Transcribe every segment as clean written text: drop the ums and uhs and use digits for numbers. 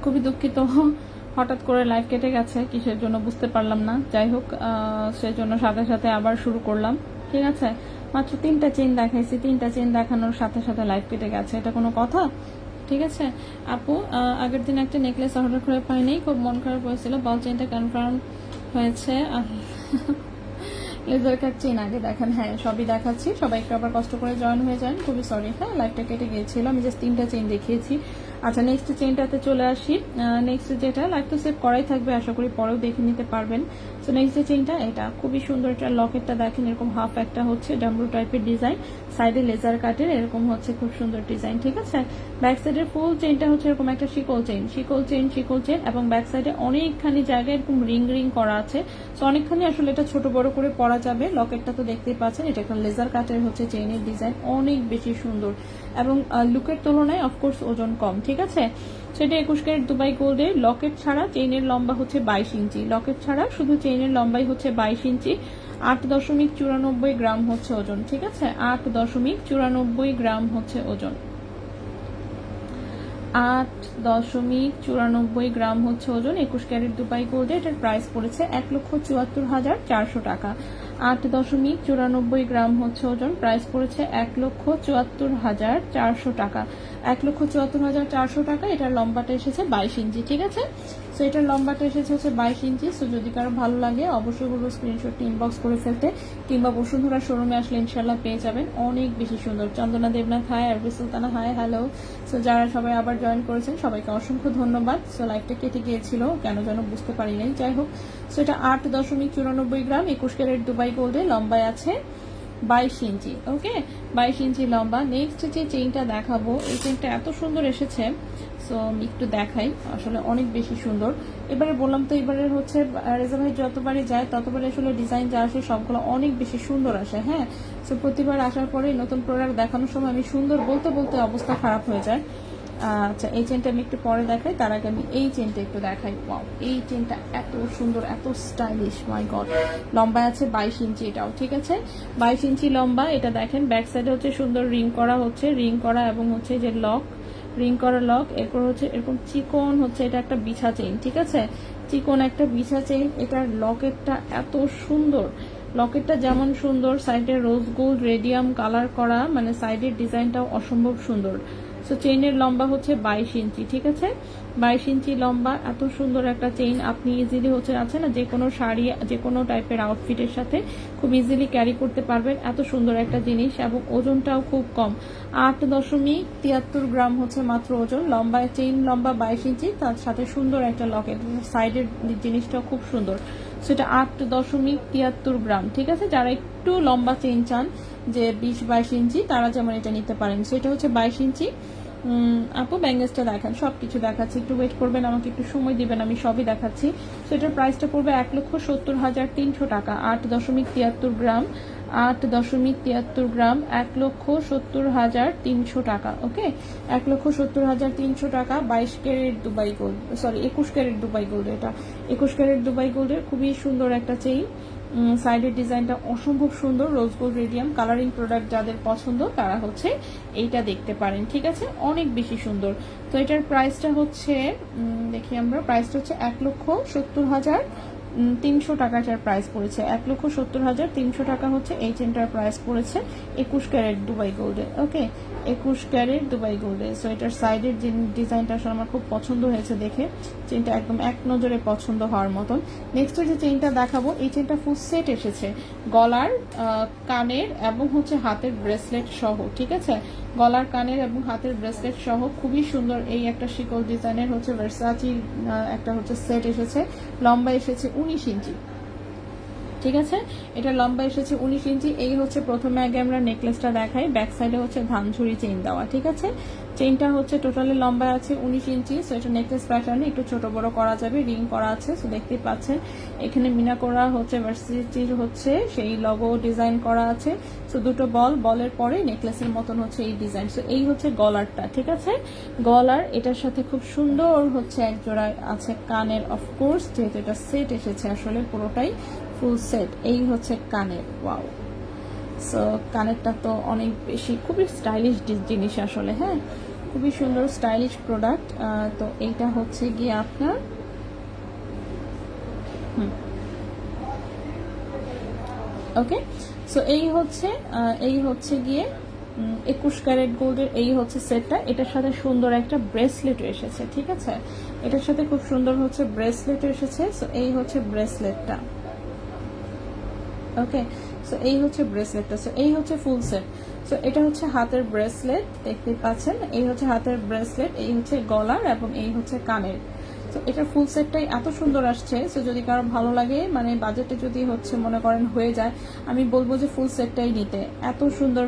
খুবই দুঃখিত, হঠাৎ করে লাইভ কেটে গেছে, কিসের জন্য বুঝতে পারলাম না। যাই হোক, সেই জন্য সাথে সাথে আবার শুরু করলাম। ঠিক আছে, মাত্র 3টা চেইন দেখাইছি, 3টা চেইন দেখানোর সাথে সাথে লাইভ কেটে গেছে, এটা কোনো কথা? ঠিক আছে আপু, আগের দিন একটা নেকলেস অর্ডার করে পাইনি, খুব মন খারাপ হয়েছিল। বল চেইনটা কনফার্ম হয়েছে? লেজার কাট চেইন আগে দেখেন। হ্যাঁ, সবই দেখাচ্ছি, সবাই একটু আবার কষ্ট করে জয়েন হয়ে যান। খুবই সরি, হ্যাঁ লাইভটা কেটে গিয়েছিল, আমি জাস্ট 3টা চেইন দেখিয়েছি। আচ্ছা, নেক্সট চেইনটাতে চলে আসি। নেক্সট যেটা, লাইভ তো সেভ করাই থাকবে, আশা করি পরেও দেখে নিতে পারবেন। সো নেক্সট যে চেইনটা, এটা খুবই সুন্দর, এটা লকেটটা দেখেন, এরকম হাফ একটা হচ্ছে ডাম্বু টাইপের ডিজাইন, সাইডে লেজার কাটের এরকম হচ্ছে খুব সুন্দর ডিজাইন। ঠিক আছে, ব্যাক সাইডের ফুল চেইনটা হচ্ছে এরকম একটা শিকল চেইন, শিকল চেইন, শিকল চেইন, এবং ব্যাক সাইডে অনেকখানি জায়গায় এরকম রিং রিং করা আছে। সো অনেকখানি আসলে এটা ছোট বড় করে পরা যাবে। লকেটটা তো দেখতেই পাচ্ছেন, এটা একটা লেজার কাটের হচ্ছে চেইনের ডিজাইন, অনেক বেশি সুন্দর, এবং লুকের তুলনায় অফকোর্স ওজন কম। ঠিক আছে, সেটা 21 ক্যারেট দুবাই গোল্ডের। লকেট ছাড়া চেইনের লম্বা হচ্ছে 22 ইঞ্চি, লকেট ছাড়া শুধু চেইনের লম্বাই হচ্ছে 22 ইঞ্চি। 8.94 গ্রাম হচ্ছে ওজন। ঠিক আছে, 8.94 গ্রাম হচ্ছে ওজন, 8.94 গ্রাম হচ্ছে ওজন। 21 ক্যারেট দুবাই গোল্ডে এটার প্রাইস পড়েছে 1,74,400 টাকা। 8.94 গ্রাম হচ্ছে ওজন, প্রাইস পড়েছে 1,74,400 টাকা। 1,74,400 টাকা। এটার লম্বাটা এসেছে 22 ইঞ্চি। ঠিক আছে, সো এটার লম্বাটা এসেছে হচ্ছে 22 ইঞ্চি। সো যদি কারো ভালো লাগে অবশ্যই বলবো স্ক্রিনশটটি ইনবক্স করে ফেলতে, কিংবা বসুন্ধরা শোরুমে আসলে ইনশাল্লাহ পেয়ে যাবেন। অনেক বেশি সুন্দর। চন্দনা দেবনাথ হাই, আরবি সুলতানা হাই, হ্যালো। সো যারা সবাই আবার জয়েন করেছেন সবাইকে অসংখ্য ধন্যবাদ। সো লাইভটা কেটে গিয়েছিল, কেন যেন বুঝতে পারি নাই। যাই হোক, সো এটা 8.94 গ্রাম, 21 ক্যারেট দুবাই গোল্ডে, লম্বায় আছে 22 ইঞ্চি। ওকে, 22 ইঞ্চি লম্বা। নেক্সট যে চেইনটা দেখাবো, এই চেইনটা এত সুন্দর এসেছে, সো আমি একটু দেখাই, আসলে অনেক বেশি সুন্দর। এবারে বললাম তো, এবারে হচ্ছে রেজা ভাই যতবারই যায় ততবারই আসলে ডিজাইন যা আসে সবগুলো অনেক বেশি সুন্দর আসে। হ্যাঁ, সো প্রতিবার আসার পরে নতুন প্রোডাক্ট দেখানোর সময় আমি সুন্দর বলতে বলতে অবস্থা খারাপ হয়ে যায়। আচ্ছা, এই চেনটা আমি একটু পরে দেখাই, তার আগে আমি এই চেনটা একটু দেখাই। ওয়াও, এই চেনটা এত সুন্দর, এত স্টাইলিশ, মাই গড। লম্বা আছে 22 ইঞ্চি এটাও। ঠিক আছে, 22 ইঞ্চি লম্বা। এটা দেখেন ব্যাক সাইডে হচ্ছে সুন্দর রিং করা, হচ্ছে রিং করা, এবং হচ্ছে যে লক, রিং করা লক। এরপর হচ্ছে এরকম চিকন হচ্ছে, এটা একটা বিছা চেইন। ঠিক আছে, চিকন একটা বিছা চেইন। এটার লকেটটা এত সুন্দর, লকেটটা যেমন সুন্দর, সাইডে রোজ গোল্ড রেডিয়াম কালার করা, মানে সাইডের ডিজাইনটাও অসম্ভব সুন্দর। সো চেইনের লম্বা হচ্ছে 22 ইঞ্চি। ঠিক আছে, 22 ইঞ্চি লম্বা। এত সুন্দর একটা চেইন আপনি ইজিলি হচ্ছে আছে না, যে কোনো শাড়ি, যে কোনো টাইপের আউটফিটের সাথে খুব ইজিলি ক্যারি করতে পারবেন। এত সুন্দর একটা জিনিস, এবং ওজনটাও খুব কম, 8.73 গ্রাম হচ্ছে মাত্র ওজন। লম্বায় চেইন লম্বা 22 ইঞ্চি, তার সাথে সুন্দর একটা লকেট, সাইডের জিনিসটাও খুব সুন্দর। সেটা 8.73 গ্রাম। ঠিক আছে, যারা একটু লম্বা চেইন চান, যে 20-22 ইঞ্চি, তারা যেমন এটা নিতে পারেন। সেটা হচ্ছে 22 ইঞ্চি। আপু ব্যাঙ্গেসটা দেখান, সবকিছু দেখাচ্ছি, একটু ওয়েট করবেন, আমাকে একটু সময় দিবেন, আমি সবই দেখাচ্ছি। সো এটার প্রাইসটা পড়বে 1,70,300 টাকা। 8.73 গ্রাম, 8.73 গ্রাম, 1,70,300 টাকা। ওকে, 1,70,300 টাকা। 22 carat Dubai gold, sorry 21 carat Dubai gold. এটা 21 ক্যারেট দুবাই গোল্ডের খুবই সুন্দর একটা চেইন। সাইডের ডিজাইনটা অসম্ভব সুন্দর, রোজ গোল্ড রেডিয়াম কালারিং প্রোডাক্ট যাদের পছন্দ তারা হচ্ছে এইটা দেখতে পারেন। ঠিক আছে, অনেক বেশি সুন্দর। তো এটার প্রাইসটা হচ্ছে, দেখি আমরা, প্রাইসটা হচ্ছে 1,70,300 টাকা। এটার প্রাইস পড়েছে 1,70,300 টাকা হচ্ছে এই চেনটার প্রাইস পড়েছে 21 ক্যারেট দুবাই গোল্ডে। ওকে, 21 ক্যারেট দুবাই গোল্ডে। সো এটার সাইডের যে ডিজাইনটা আসলে আমার খুব পছন্দ হয়েছে দেখে, চেনটা একদম এক নজরে পছন্দ হওয়ার মতন। নেক্সট যে চেনটা দেখাবো, এই চেনটা ফুল সেট এসেছে, গলার, কানের এবং হচ্ছে হাতের ব্রেসলেট সহ। ঠিক আছে, গলার, কানের এবং হাতের ব্রেসলেট সহ খুবই সুন্দর এই একটা শিকল ডিজাইনের হচ্ছে ভার্সাচি একটা হচ্ছে সেট এসেছে। লম্বা এসেছে 19 ইঞ্চি। ঠিক আছে, এটা লম্বা এসেছে 19 ইঞ্চি। এই হচ্ছে প্রথমে আগে আমরা নেকলেসটা দেখাই, ব্যাক সাইডে হচ্ছে ধানঝুরি চেইন দেওয়া। ঠিক আছে, চেইনটা হচ্ছে টোটালি লম্বা আছে 19 ইঞ্চি। সো এটা নেকলেস প্যাটার্নে একটু ছোট বড় করা যাবে, রিং করা আছে। সো দেখতেই পাচ্ছেন এখানে মিনা করা হচ্ছে, ভার্সিটির হচ্ছে সেই লগো ডিজাইন করা আছে। সো দুটো বল, বলের পরে নেকলেসের মতন হচ্ছে এই ডিজাইন। সো এই হচ্ছে গলারটা। ঠিক আছে, গলার, এটার সাথে খুব সুন্দর হচ্ছে এক জোড়া আছে কানের, অফকোর্স যেহেতু এটা সেট এসেছে আসলে পুরোটাই ফুল সেট। এই হচ্ছে কানের, ওয়াও। সো কানেরটা তো অনেক বেশি, খুবই স্টাইলিশ জিনিস আসলে। হ্যাঁ, খুবই সুন্দর স্টাইলিশ প্রোডাক্ট। তো এইটা হচ্ছে গিয়ে আপনার ওকে। সো এই হচ্ছে গিয়ে 21 ক্যারেট গোল্ডের এই হচ্ছে সেটটা। এটার সাথে সুন্দর একটা ব্রেসলেট এসেছে, ঠিক আছে, এটার সাথে খুব সুন্দর হচ্ছে ব্রেসলেট এসেছে। সো এই হচ্ছে ব্রেসলেটটা, ওকে। সো এই হচ্ছে ব্রেসলেটটা, সো এই হচ্ছে ফুল সেট। সো এটা হচ্ছে হাতের ব্রেসলেট, দেখতে পাচ্ছেন, এই হচ্ছে হাতের ব্রেসলেট, এই হচ্ছে গলার এবং এই হচ্ছে কানের। তো এটার ফুল সেটটাই এত সুন্দর আসছে। সো যদি কারো ভালো লাগে, মানে বাজেটে যদি হচ্ছে মনে করেন হয়ে যায়, আমি বলবো যে ফুল সেটটাই নিতে। এত সুন্দর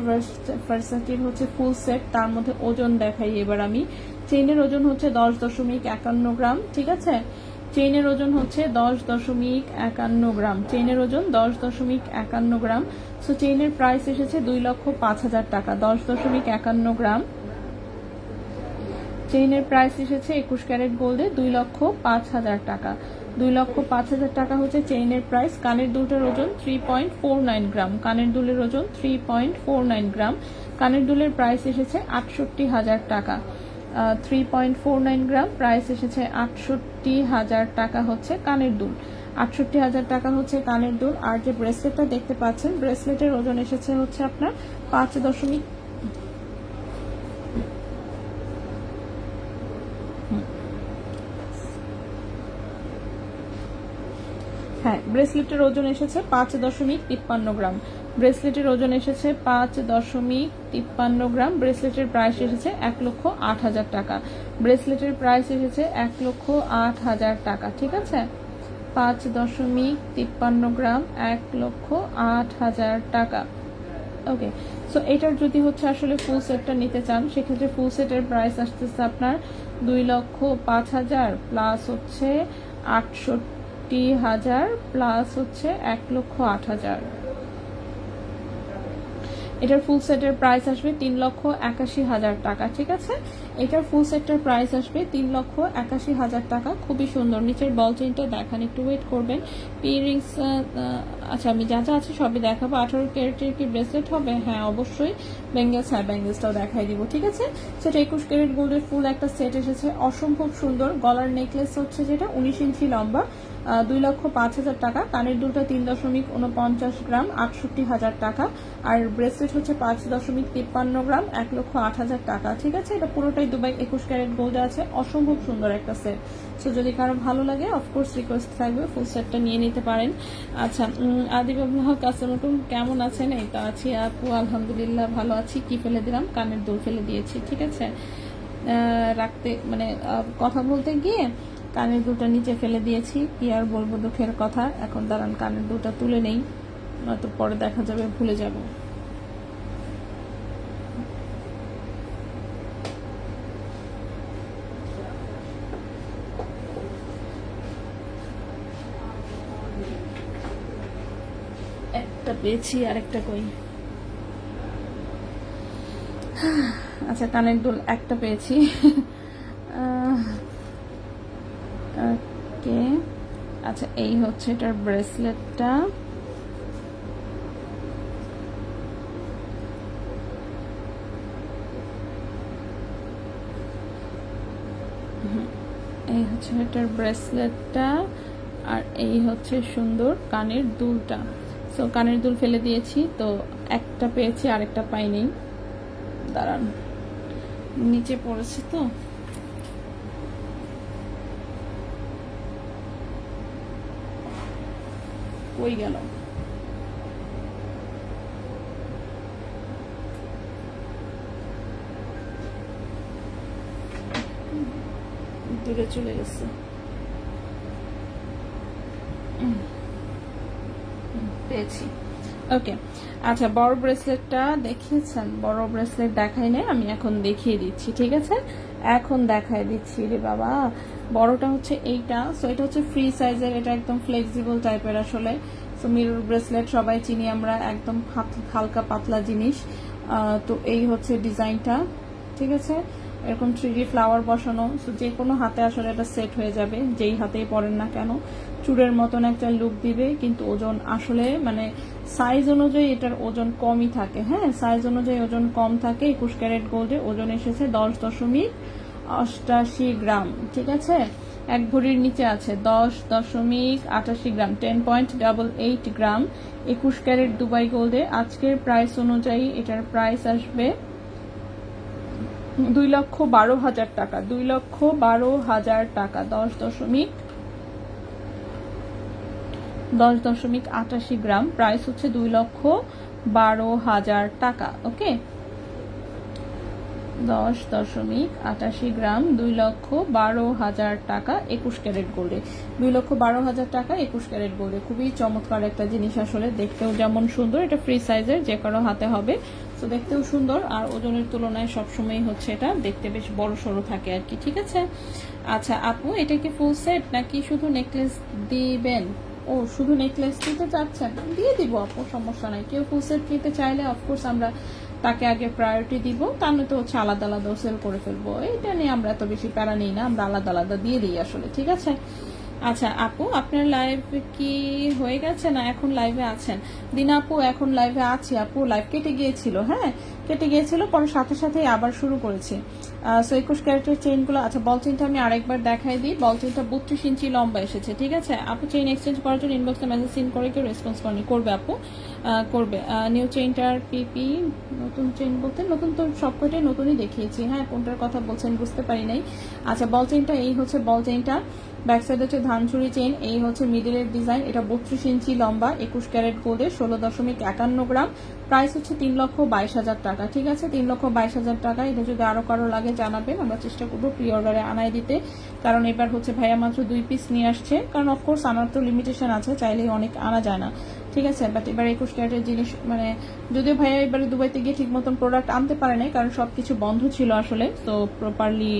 ভার্সাটিল হচ্ছে ফুল সেট। তার মধ্যে ওজন দেখাই এবার আমি। চেইনের ওজন হচ্ছে 10.51 গ্রাম, ঠিক আছে। চেইনের ওজন হচ্ছে 10.51 গ্রাম, চেইনের ওজন 10.51 গ্রাম। সো চেইনের প্রাইস এসেছে 2,05,000 টাকা। 10.51 গ্রাম চেইনের প্রাইস এসেছে 21 ক্যারেট গোল্ডে 2,05,000 টাকা। 2,05,000 টাকা হচ্ছে চেইনের প্রাইস। কানের দুলটার ওজন 3.49 গ্রাম, কানের দুলের ওজন 3.49 গ্রাম। কানের দুলের প্রাইস এসেছে 68,000 টাকা। 3.49 গ্রাম প্রাইস এসেছে 68,000 টাকা হচ্ছে কানের দুল। 68,000 টাকা হচ্ছে কানের দুল। আর যে ব্রেসলেটটা দেখতে পাচ্ছেন, ব্রেসলেটের ওজন এসেছে হচ্ছে আপনার 5. হ্যাঁ, ব্রেসলেটের ওজন এসেছে 5.53 গ্রাম। ব্রেসলেটের ওজন এসেছে 5.53 গ্রাম। ব্রেসলেটের প্রাইস এসেছে 1,08,000 টাকা। ব্রেসলেটের প্রাইস এসেছে 1,08,000 টাকা, ঠিক আছে। 5.53 গ্রাম, 1,08,000 টাকা, ওকে। সো এটার যদি হচ্ছে আসলে ফুল সেটটা নিতে চান, সেক্ষেত্রে ফুল সেটের প্রাইস আসতেছে আপনার 2,05,000 প্লাস হচ্ছে 68,000 প্লাস হচ্ছে 1,08,000। এটার ফুল সেটের প্রাইস আসবে 3,81,000 টাকা, ঠিক আছে। এটার ফুল সেটের প্রাইস আসবে 3,81,000 টাকা। খুবই সুন্দর। নিচের বল চেইনটা দেখান, একটু ওয়েট করবেন। পিয়ারিংস, আচ্ছা আমি যা যা আছে সবই দেখাবো। 18 ক্যারেটের কি ব্রেসলেট হবে? হ্যাঁ অবশ্যই। ব্যাঙ্গেলস, হ্যাঁ ব্যাঙ্গেলসটাও দেখাই দিব, ঠিক আছে। সেটা 21 ক্যারেট গোল্ডের ফুল একটা সেট এসেছে, অসম্ভব সুন্দর। গলার নেকলেস হচ্ছে যেটা 19 ইঞ্চি লম্বা, 2,05,000 টাকা। কানের দুলটা 3.49 গ্রাম, 68,000 টাকা। আর ব্রেসলেট হচ্ছে 5.53 গ্রাম, 1,08,000 টাকা, ঠিক আছে। এটা পুরোটাই দুবাই 21 ক্যারেট গোল্ডে আছে, অসম্ভব সুন্দর একটা সেট। সো যদি কারো ভালো লাগে, অফকোর্স রিকোয়েস্ট থাকবে ফুল সেটটা নিয়ে নিতে পারেন। আচ্ছা, আদিবা হক, আসসালামু আলাইকুম, কেমন আছেন? এই তো আছি আপু, আলহামদুলিল্লাহ ভালো আছি। কি ফেলে দিলাম? কানের দুল ফেলে দিয়েছি, ঠিক আছে। রাখতে মানে কথা বলতে গিয়ে কানের দুলটা নিচে ফেলে দিয়েছি, কি আর বলবো, দুঃখের কথা। এখন দাঁড়ান কানের দুলটা তুলে নেই, নয়তো পরে দেখা যাবে ভুলে যাব। একটা পেয়েছি, আরেকটা কই? আচ্ছা, কানের দুল একটা পেয়েছি। ওকে, আচ্ছা এই হচ্ছে এটার ব্রেসলেটটা। এই হচ্ছে এটার ব্রেসলেটটা, আর এই হচ্ছে সুন্দর কানের দুলটা। সো কানের দুল ফেলে দিয়েছি, তো একটা পেয়েছি, আরেকটা পাইনি। দাঁড়ান, নিচে পড়েছে তো। কই গেল? দূরে চলে গেছে। পেয়েছি, ওকে। আচ্ছা, বড় ব্রেসলেটটা দেখিয়েছেন? বড় ব্রেসলেট দেখাই নাই, আমি এখন দেখিয়ে দিচ্ছি, ঠিক আছে। এখন দেখাই দিচ্ছি রে বাবা। বড়টা হচ্ছে এইটা। সো এটা হচ্ছে ফ্রি সাইজের, এটা একদম ফ্লেক্সিবল টাইপের আসলে। সো মিরর ব্রেসলেট সবাই চিনি আমরা, একদম হালকা পাতলা জিনিস। তো এই হচ্ছে ডিজাইনটা, ঠিক আছে। এরকম 3D ফ্লাওয়ার বসানো, সো যে কোনো হাতে আসলে এটা সেট হয়ে যাবে, যেই হাতেই পরেন না কেন। চূড়ের মতন একটা লুক দিবে, কিন্তু ওজন আসলে মানে সাইজ অনুযায়ী এটার ওজন কমই থাকে। হ্যাঁ, সাইজ অনুযায়ী ওজন কম থাকে। 21 ক্যারেট গোল্ডে ওজন এসেছে 10.88 গ্রাম, ঠিক আছে। এক ভরির নিচে আছে 10.88 গ্রাম, 10.88 গ্রাম 21 ক্যারেট দুবাই গোল্ডে। আজকের প্রাইস অনুযায়ী এটার প্রাইস আসবে 2,12,000 টাকা, 2,12,000 টাকা। 10.88 গ্রাম, প্রাইস হচ্ছে 2,12,000 টাকা। ওকে, 10.88 গ্রাম, 2,12,000 টাকা 21 ক্যারেট গোল্ডে। 2,12,000 টাকা 21 ক্যারেট গোল্ডে। খুবই চমৎকার একটা জিনিস, আসলে দেখতেও যেমন সুন্দর, এটা ফ্রি সাইজের, যে কারো হাতে হবে। তো দেখতেও সুন্দর, আর ওজনের তুলনায় সবসময় হচ্ছে এটা দেখতে বেশ বড় সড়ো থাকে আর কি, ঠিক আছে। আচ্ছা আপু, এটা কি ফুল সেট নাকি শুধু নেকলেস দিবেন? ও, শুধু নেকলেস দিতে চাচ্ছেন, দিয়ে দিব আপু, সমস্যা নাই। কেউ ফুল সেট নিতে চাইলে অফকোর্স আমরা তাকে আগে প্রায়োরিটি দিব, তা নয়তো হচ্ছে আলাদা আলাদা সেল করে ফেলবো। এটা নিয়ে আমরা এত বেশি প্যারা নিই না, আমরা আলাদা আলাদা দিয়ে দিই আসলে, ঠিক আছে। আচ্ছা আপু, আপনার লাইভ কি হয়ে গেছে না এখন লাইভে আছেন? দিনা আপু, এখন লাইভে আছি আপু, লাইভ কেটে গিয়েছিল। হ্যাঁ, কেটে গিয়েছিল, পরে সাথে সাথে আবার শুরু করেছি। সো 21 ক্যারেটের চেইনগুলো, আচ্ছা বল চেইনটা আমি আরেকবার দেখাই দিই। বল চেইনটা 32 ইঞ্চি লম্বা এসেছে, ঠিক আছে। আপু চেইন এক্সচেঞ্জ করার জন্য ইনবক্সে মেসেজ সিন করে কেউ রেসপন্স করেনি, করবে আপু, করবে। নিউ চেইনটার পিপি, নতুন চেইন বলতে নতুন তো সবকটাই নতুনই দেখিয়েছি। হ্যাঁ, কোনটার কথা বলছেন বুঝতে পারি নাই। আচ্ছা বল চেইনটা এই হচ্ছে বল চেইনটা, ব্যাক সাইড হচ্ছে ধানচুরি চেইন, এই হচ্ছে মিডিলের ডিজাইন। এটা 32 ইঞ্চি লম্বা, 21 ক্যারেট গোল্ডে, 16.51 গ্রাম। প্রাইস হচ্ছে 3,22,000 টাকা, ঠিক আছে। 3,22,000 টাকা। এটা যদি আরো কারো লাগে জানাবেন, আমরা চেষ্টা করবো প্রি অর্ডারে আনাই দিতে, কারণ এবার হচ্ছে ভাইয়া মাত্র 2 পিস নিয়ে আসছে, কারণ অফকোর্স আনার তো লিমিটেশন আছে, চাইলেই অনেক আনা যায় না, ঠিক আছে। বাট এবার 21 ক্যারেটের জিনিস, মানে যদিও ভাইয়া এবারে দুবাইতে গিয়ে ঠিক মতন প্রোডাক্ট আনতে পারে নাই, কারণ সবকিছু বন্ধ ছিল আসলে, তো প্রপারলি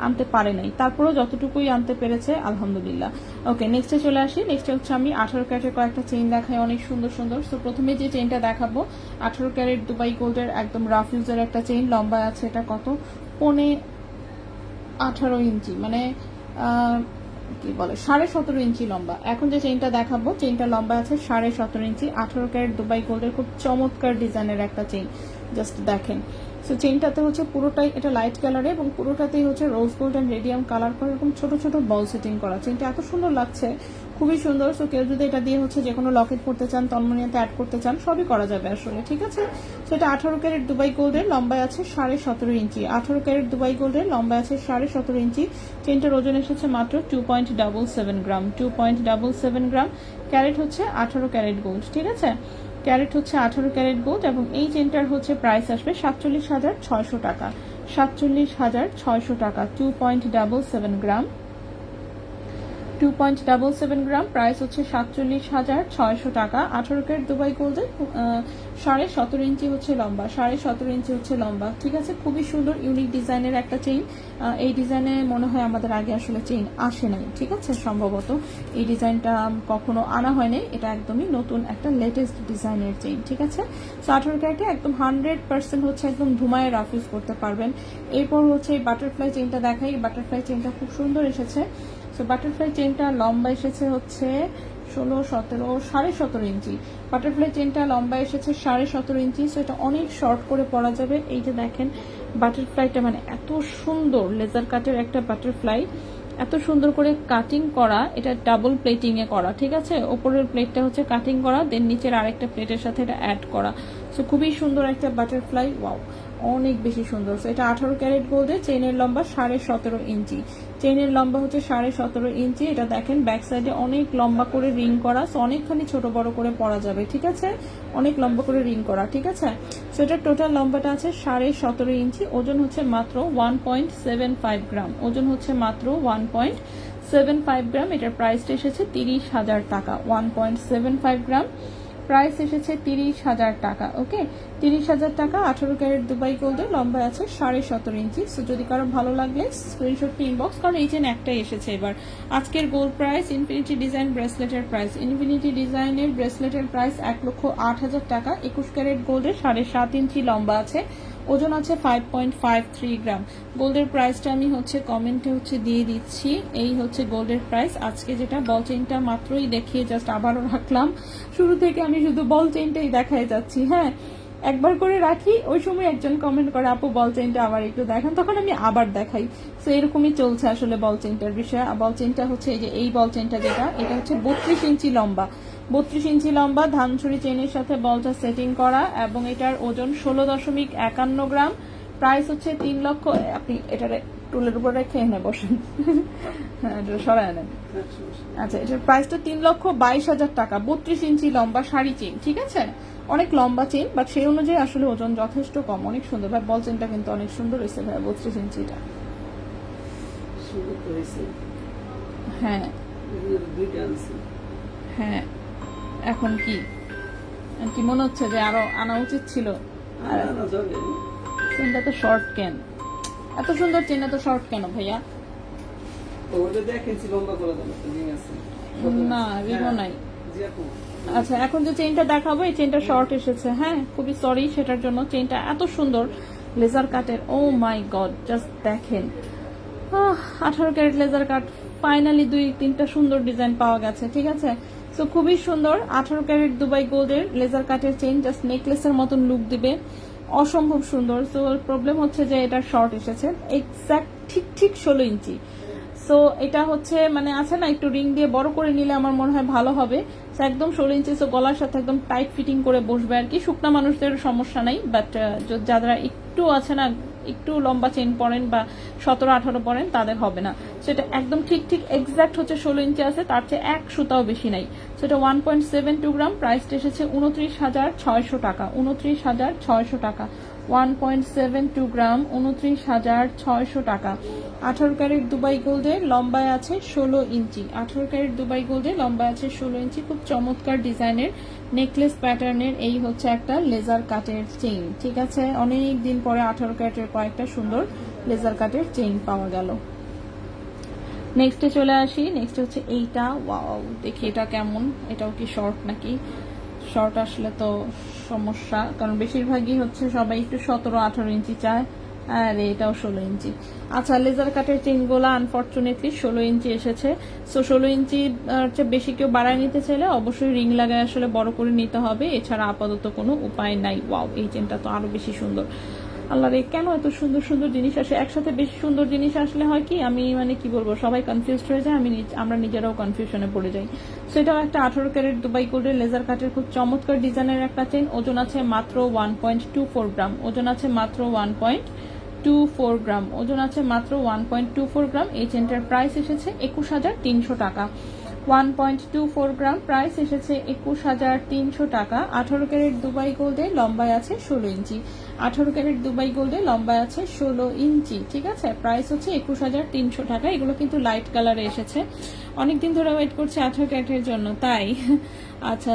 আনতে পারে নাই, তারপরেও যতটুকুই আনতে পেরেছে আলহামদুলিল্লাহ। ওকে, নেক্সটে চলে আসি। নেক্সটে হচ্ছে আমি 18 ক্যারেটের কয়েকটা চেইন দেখাই, অনেক সুন্দর সুন্দর। তো প্রথমে যে চেইনটা দেখাবো 18 ক্যারেট দুবাই গোল্ডের একদম রাফ ইউজের একটা চেইন, লম্বা আছে এটা কত, 18 ইঞ্চি, মানে কি বলে 17.5 ইঞ্চি লম্বা। এখন যে চেইনটা দেখাবো, চেইনটা লম্বা আছে 17.5 ইঞ্চি, 18 ক্যারেট দুবাই গোল্ডের, খুব চমৎকার ডিজাইনের একটা চেইন, জাস্ট দেখেন। সো চেইনটাতে হচ্ছে পুরোটাই এটা লাইট কালারে, এবং পুরোটাতেই হচ্ছে rose gold and radium colour করে এরকম ছোট ছোট বল সেটিং করা। চেইনটা এত সুন্দর লাগছে, খুবই সুন্দর। সো কেউ যদি এটা দিয়ে হচ্ছে যে কোনো লকেট করতে চান, তন্মনিয়াতে অ্যাড করতে চান, সবই করা যাবে আসলে, ঠিক আছে। সেটা 18 ক্যারেট দুবাই গোল্ডের, লম্বায় আছে 17.5 ইঞ্চি। 18 ক্যারেট দুবাই গোল্ডের, লম্বায় আছে 17.5 ইঞ্চি। চেইনটার ওজন এসেছে মাত্র 2.77 গ্রাম, 2.77 গ্রাম। ক্যারেট হচ্ছে 18 ক্যারেট গোল্ড, ঠিক আছে। ক্যারেট হচ্ছে 18 ক্যারেট গোল্ড, এবং এই চেইনটার হচ্ছে প্রাইস আসবে 47,600 টাকা, 47,600 টাকা। 2.77 গ্রাম, 2.77 গ্রাম, প্রাইস হচ্ছে 47,600 টাকা। 18 ক্যারেট দুবাই গোল্ডের, 17.5 ইঞ্চি হচ্ছে লম্বা, 17.5 ইঞ্চি হচ্ছে লম্বা, ঠিক আছে। খুবই সুন্দর ইউনিক ডিজাইনের একটা চেইন। এই ডিজাইনে মনে হয় আমাদের আগে আসলে চেইন আসে নাই, ঠিক আছে। সম্ভবত এই ডিজাইনটা কখনো আনা হয়নি, এটা একদমই নতুন একটা লেটেস্ট ডিজাইনের চেইন, ঠিক আছে। সো 18 ক্যারেটে একদম 100% হচ্ছে একদম ধুমায় রাফ ইউজ করতে পারবেন। এরপর হচ্ছে এই বাটারফ্লাই চেইনটা দেখাই। বাটারফ্লাই চেইনটা খুব সুন্দর এসেছে। সো বাটারফ্লাই চেইনটা লম্বা এসেছে হচ্ছে 17.5 ইঞ্চি। বাটারফ্লাই চেইনটা লম্বা এসেছে 17.5 ইঞ্চি। সো এটা অনেক শর্ট করে পরা যাবে। এই যে দেখেন বাটারফ্লাইটা, মানে এত সুন্দর লেজার কাটের একটা বাটারফ্লাই, এত সুন্দর করে কাটিং করা। এটা ডাবল প্লেটিং এ করা, ঠিক আছে। ওপরের প্লেটটা হচ্ছে কাটিং করা, দেন নিচের আরেকটা প্লেটের সাথে এটা অ্যাড করা। সো খুবই সুন্দর একটা বাটারফ্লাই, ওয়াও, অনেক বেশি সুন্দর। সো এটা 18 ক্যারেট গোল্ডে, চেইনের লম্বা 17.5 ইঞ্চি। চেইনের লম্বা হচ্ছে 17.5 ইঞ্চি। এটা দেখেন ব্যাক সাইডে অনেক লম্বা করে রিং করা, সো অনেকখানি ছোট বড় করে পরা যাবে, ঠিক আছে। অনেক লম্বা করে রিং করা, ঠিক আছে। সো এটার টোটাল লম্বাটা আছে 17.5 ইঞ্চি। ওজন হচ্ছে মাত্র 1.75 গ্রাম, ওজন হচ্ছে মাত্র 1.75 গ্রাম। এটার প্রাইসটা এসেছে 30,000 টাকা, 1.75 গ্রাম, প্রাইস এসেছে 30,000 টাকা। ওকে, 30,000 টাকা। 18 ক্যারেট দুবাই গোল্ডে, লম্বা আছে 17.5 ইঞ্চি। সো যদি কারো ভালো লাগলে স্ক্রিনশটটি ইনবক্স, কারণ এই চেন একটাই এসেছে এবার। আজকের গোল্ড প্রাইস, ইনফিনিটি ডিজাইন ব্রেসলেটের প্রাইস, ইনফিনিটি ডিজাইনের ব্রেসলেটের প্রাইস 1,08,000 টাকা। 21 ক্যারেট গোল্ডে, 7.5 ইঞ্চি লম্বা আছে, ওজন আছে 5.53 গ্রাম। গোল্ডের প্রাইসটা আমি হচ্ছে কমেন্টে হচ্ছে দিয়ে দিচ্ছি। এই হচ্ছে গোল্ডের প্রাইস আজকে, যেটা বল চেইনটা মাত্রই দেখিয়ে জাস্ট আবারও রাখলাম। শুরু থেকে আমি শুধু বল চেইনটাই দেখাই যাচ্ছি। হ্যাঁ, একবার করে রাখি, ওই সময় একজন কমেন্ট করে আপু বল চেইনটা আবার একটু দেখান, তখন আমি আবার দেখাই। তো এরকমই চলছে আসলে বল চেইনটার বিষয়ে। বল চেইনটা হচ্ছে এই যে এই বল চেইনটা যেটা, এটা হচ্ছে 32 ইঞ্চি লম্বা, 32 ইঞ্চি লম্বা ধানছড়ি চেইনের সাথে বলটা সেটিং করা, এবং এটার ওজন 16.51 গ্রাম। প্রাইস হচ্ছে 3 লক্ষ। আপনি এটার টুলের উপর রেখে এনে বসেন, হ্যাঁ সরাই নেন। আচ্ছা, এটার প্রাইসটা 3,22,000 টাকা। 32 ইঞ্চি লম্বা শাড়ি চেইন, ঠিক আছে, অনেক লম্বা চেইন, বাট সেই অনুযায়ী আসলে ওজন যথেষ্ট কম, অনেক সুন্দর ভাই। বল চেইনটা কিন্তু অনেক সুন্দর হয়েছে ভাই, 32 ইঞ্চিটা। হ্যাঁ হ্যাঁ, এখন কি কি মনে হচ্ছে যে আরো আনা উচিত ছিল? আর চেনটা তো শর্ট কেন? এত সুন্দর চেন এত শর্ট কেন ভাইয়া? না রিবো নাই। আচ্ছা, এখন যে চেইনটা দেখাবো এই চেইনটা শর্ট এসেছে। হ্যাঁ, খুবই সরি সেটার জন্য। চেইনটা এত সুন্দর লেজার কাটের, ও মাই গড, জাস্ট দেখেন। 18 ক্যারেট লেজার কাট, ফাইনালি 2-3টা সুন্দর ডিজাইন পাওয়া গেছে, ঠিক আছে। সো খুবই সুন্দর 18 ক্যারেট দুবাই গোল্ডের লেজার কাটের চেইন, জাস্ট নেকলেসের মতন লুক দিবে, অসম্ভব সুন্দর। সো প্রবলেম হচ্ছে যে এটা শর্ট এসেছে, এক্সাক্ট ঠিক 16 ইঞ্চি। সো এটা হচ্ছে মানে আছে না, একটু রিং দিয়ে বড় করে নিলে আমার মনে হয় ভালো হবে। একদম 16 ইঞ্চি, সো গলার সাথে একদম টাইট ফিটিং করে বসবে আর কি। শুকনা মানুষদের সমস্যা নাই, বাট যারা একটু আছে না, একটু লম্বা চেন পরেন বা 17-18 পরেন, তাদের হবে না। সেটা একদম ঠিক এক্সাক্ট হচ্ছে 16 ইঞ্চি আছে, তার চেয়ে এক সুতাও বেশি নাই। সেটা 1.72 গ্রাম। প্রাইসটা এসেছে 29,600 টাকা। 29,600 টাকা। 1.72 গ্রাম, 29,600 টাকা। 18 ক্যারেট দুবাই গোল্ডের, লম্বায় আছে 16 ইঞ্চি। 18 ক্যারেট দুবাই গোল্ডের, লম্বায় আছে 16 ইঞ্চি। খুব চমৎকার ডিজাইনের নেকলেস প্যাটার্নের এই হচ্ছে একটা লেজার কাটের চেইন, ঠিক আছে। অনেক দিন পরে 18 ক্যারেটের কয়েকটা সুন্দর লেজার কাটের চেইন পাওয়া গেল। নেক্সটে চলে আসি। নেক্সট হচ্ছে এইটা, ওয়াও, দেখি এটা কেমন। এটাও কি শর্ট নাকি? শর্ট আসলে তো সমস্যা, কারণ বেশিরভাগই হচ্ছে সবাই একটু 17-18 ইঞ্চি চায়, আর এটাও 16 ইঞ্চি। আচ্ছা, লেজার কাটের চেইনগুলো আনফর্চুনেটলি 16 ইঞ্চি এসেছে। সো 16 ইঞ্চি চেয়ে বেশি কেউ বাড়ায় নিতে চাইলে অবশ্যই রিং লাগায় আসলে বড় করে নিতে হবে, এছাড়া আপাতত কোনো উপায় নাই। ওয়াও, এই চেনটা তো আরো বেশি সুন্দর। আল্লাহ রে, কেন এত সুন্দর সুন্দর জিনিস আসে একসাথে? বেশি সুন্দর জিনিস আসলে হয় কি, আমি মানে কি বলবো, সবাই কনফিউজড হয়ে যায়, আমরা নিজেরাও কনফিউশনে পড়ে যাই। সেটাও একটা 18 ক্যারেট দুবাই গোল্ডের লেজার কাটের খুব চমৎকার ডিজাইনের একটা চেন। ওজন আছে মাত্র 1.24 গ্রাম। ওজন আছে মাত্র 1.24 গ্রাম। ওজন আছে মাত্র 1.24 গ্রাম। এই চেনটার প্রাইস এসেছে 21,300 টাকা। 1.24 গ্রাম, প্রাইস এসেছে 21,300 টাকা। 18 ক্যারেট দুবাই গোল্ডে, লম্বায় আছে 16 ইঞ্চি। 18 ক্যারেট দুবাই গোল্ডে, লম্বায় আছে 16 ইঞ্চি, ঠিক আছে। প্রাইস হচ্ছে 21,300 টাকা। এগুলো কিন্তু লাইট কালারে এসেছে, অনেকদিন ধরে ওয়েট করছে 18 ক্যারেটের জন্য, তাই। আচ্ছা,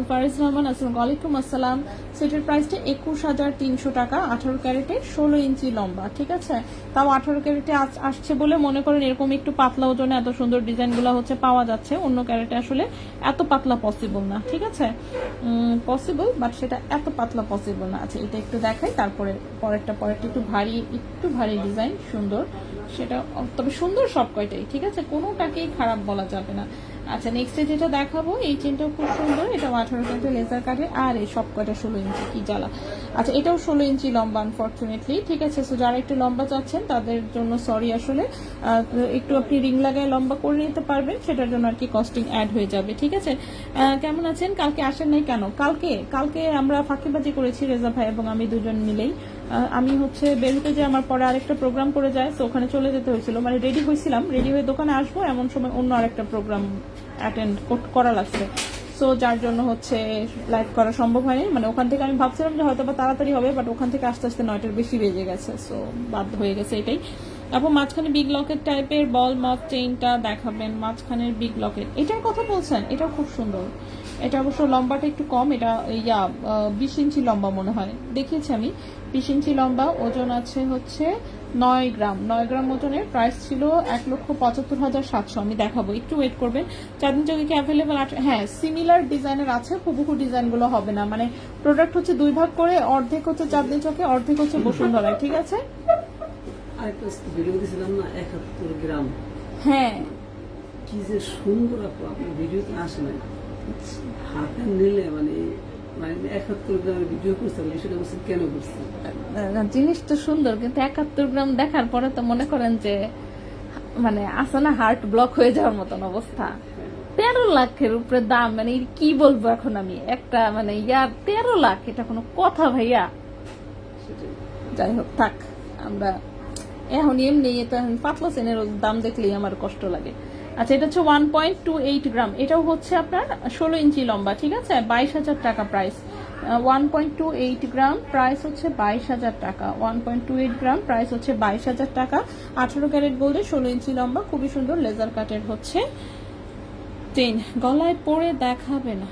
ফারিস রহমান, আসসালামু আলাইকুম। আসসালাম। সেটার প্রাইসটা 21,300 টাকা। 18 ক্যারেটে 16 ইঞ্চি লম্বা, ঠিক আছে। তাও 18 ক্যারেটে আসছে বলে মনে করেন এরকম একটু পাতলা ওজনে এত সুন্দর ডিজাইনগুলো হচ্ছে পাওয়া যাচ্ছে। অন্য ক্যারেটে আসলে এত পাতলা পসিবল না, ঠিক আছে। পসিবল, বাট সেটা এত পাতলা পসিবল না। আচ্ছা, এটা একটু দেখাই, তারপরে পরেরটা একটু ভারী ডিজাইন, সুন্দর সেটা, তবে সুন্দর সব কয়টাই, ঠিক আছে, কোনোটাকেই খারাপ বলা যাবে না। আচ্ছা, নেক্সটে যেটা দেখাবো, এই চেনটাও খুব সুন্দর। এটা 18 ক্যারেটের লেজার কাটে, আর এই সব কয়টা 16 ইঞ্চি, কি জ্বালা। আচ্ছা, এটাও 16 ইঞ্চি লম্বা আনফর্চুনেটলি, ঠিক আছে। সো যারা একটু লম্বা চাচ্ছেন তাদের জন্য সরি, আসলে একটু আপনি রিং লাগায় লম্বা করে নিতে পারবেন, সেটার জন্য আর কি কস্টিং অ্যাড হয়ে যাবে, ঠিক আছে। কেমন আছেন? কালকে আসেন নাই কেন? কালকে আমরা ফাঁকিবাজি করেছি রেজা ভাই এবং আমি দুজন মিলেই। আমি হচ্ছে বের হতে যে আমার পরে আরেকটা প্রোগ্রাম করে যায়, তো ওখানে চলে যেতে হয়েছিল, মানে রেডি হয়েছিলাম, রেডি হয়ে দোকানে আসবো এমন সময় অন্য আরেকটা প্রোগ্রাম অ্যাটেন্ড করা লাগছে। সো যার জন্য হচ্ছে লাইভ করা সম্ভব হয়নি। মানে ওখান থেকে আমি ভাবছিলাম যে হয়তো বা তাড়াতাড়ি হবে, বাট ওখান থেকে আস্তে আস্তে 9টার বেশি বেজে গেছে, সো বাধ্য হয়ে গেছে এটাই। এবং মাঝখানে বিগ লকেট টাইপের বল মথ চেইনটা দেখাবেন, মাঝখানের বিগ লকেট, এটার কথা বলছেন? এটাও খুব সুন্দর। এটা অবশ্য লম্বাটা একটু কম, এটা 20 ইঞ্চি লম্বা মনে হয়, দেখিয়েছি আমি 20 ইঞ্চি লম্বা। ওজন আছে হচ্ছে 9 গ্রাম 9 গ্রাম ওজনের, প্রাইস ছিল 1,75,700। আমি দেখাবো, একটু ওয়েট করবেন। চাঁদনি চকে কি অ্যাভেলেবেল আছে? হ্যাঁ, সিমিলার ডিজাইনের আছে, হুবহু ডিজাইনগুলো হবে না, মানে প্রোডাক্ট হচ্ছে 2 ভাগ করে, অর্ধেক হচ্ছে চাঁদনি চকে, অর্ধেক হচ্ছে বসুন্ধরায়, ঠিক আছে? আরেকটা ভিডিও দিয়েছিলাম না 71 গ্রাম, হ্যাঁ, কি যে সুন্দর আপু, আপনার ভিডিওতে আসে না, হাতে নিলে মানে মানে 71 গ্রামের ভিডিও করতে পারলে সেটা বলছেন কেন করছেন? জিনিসটা সুন্দর, কিন্তু 71 গ্রাম দেখার পরে তো মনে করেন যে মানে আসে না, হার্ট ব্লক হয়ে যাওয়ার মতন অবস্থা। 13 লাখের উপরে দাম, মানে কি বলবো এখন আমি, একটা মানে 13 লাখ, এটা কোনো কথা ভাইয়া? সেটাই। যাই হোক, থাক, আমরা এখন এমনি এটা পাতলা চেনের দাম দেখলেই আমার কষ্ট লাগে। আচ্ছা, এটা হচ্ছে 1.28 গ্রাম, এটাও হচ্ছে আপনার 16 ইঞ্চি লম্বা, ঠিক আছে? 22,000 টাকা প্রাইস। 1.28 গ্রাম প্রাইস হচ্ছে 22,000 টাকা। 1.28 গ্রাম প্রাইস হচ্ছে 22,000 টাকা। 18 ক্যারেট গোল্ডে 16 ইঞ্চি লম্বা, খুবই সুন্দর লেজার কাটের হচ্ছে চেইন। গলায় পরে দেখাবে না,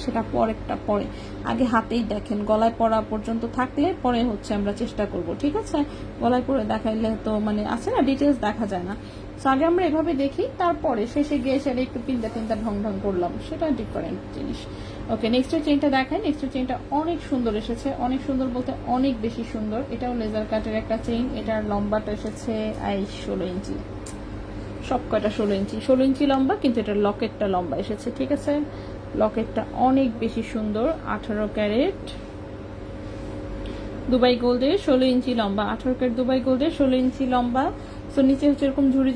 সেটা পরেরটা পরে, আগে হাতেই দেখেন। গলায় পরা পর্যন্ত থাকলে পরে হচ্ছে আমরা চেষ্টা করব, ঠিক আছে? গলায় পরে দেখাইলে তো মানে আছে না, ডিটেলস দেখা যায় না। তো আগে আমরা এভাবে দেখি, তারপরে শেষে গিয়ে সেটা একটু পিন্তা টিন্তা ঢং ঢং করলাম, সেটা ডিফারেন্ট জিনিস। ওকে, নেক্সটের চেইনটা দেখাই। নেক্সটের চেইনটা অনেক সুন্দর এসেছে, অনেক সুন্দর বলতে অনেক বেশি সুন্দর। এটাও লেজার কাটের একটা চেইন, এটার লম্বাটা এসেছে 16 ইঞ্চি, সব কয়টা 16 ইঞ্চি, 16 ইঞ্চি লম্বা, কিন্তু এটার লকেটটা লম্বা এসেছে, ঠিক আছে? লকেটটা অনেক বেশি সুন্দর। 18 ক্যারেট দুবাই গোল্ডের 16 ইঞ্চি লম্বা, 18 ক্যারেট দুবাই গোল্ডের 16 ইঞ্চি লম্বা। তো নিচে হচ্ছে এরকম ঝুড়ি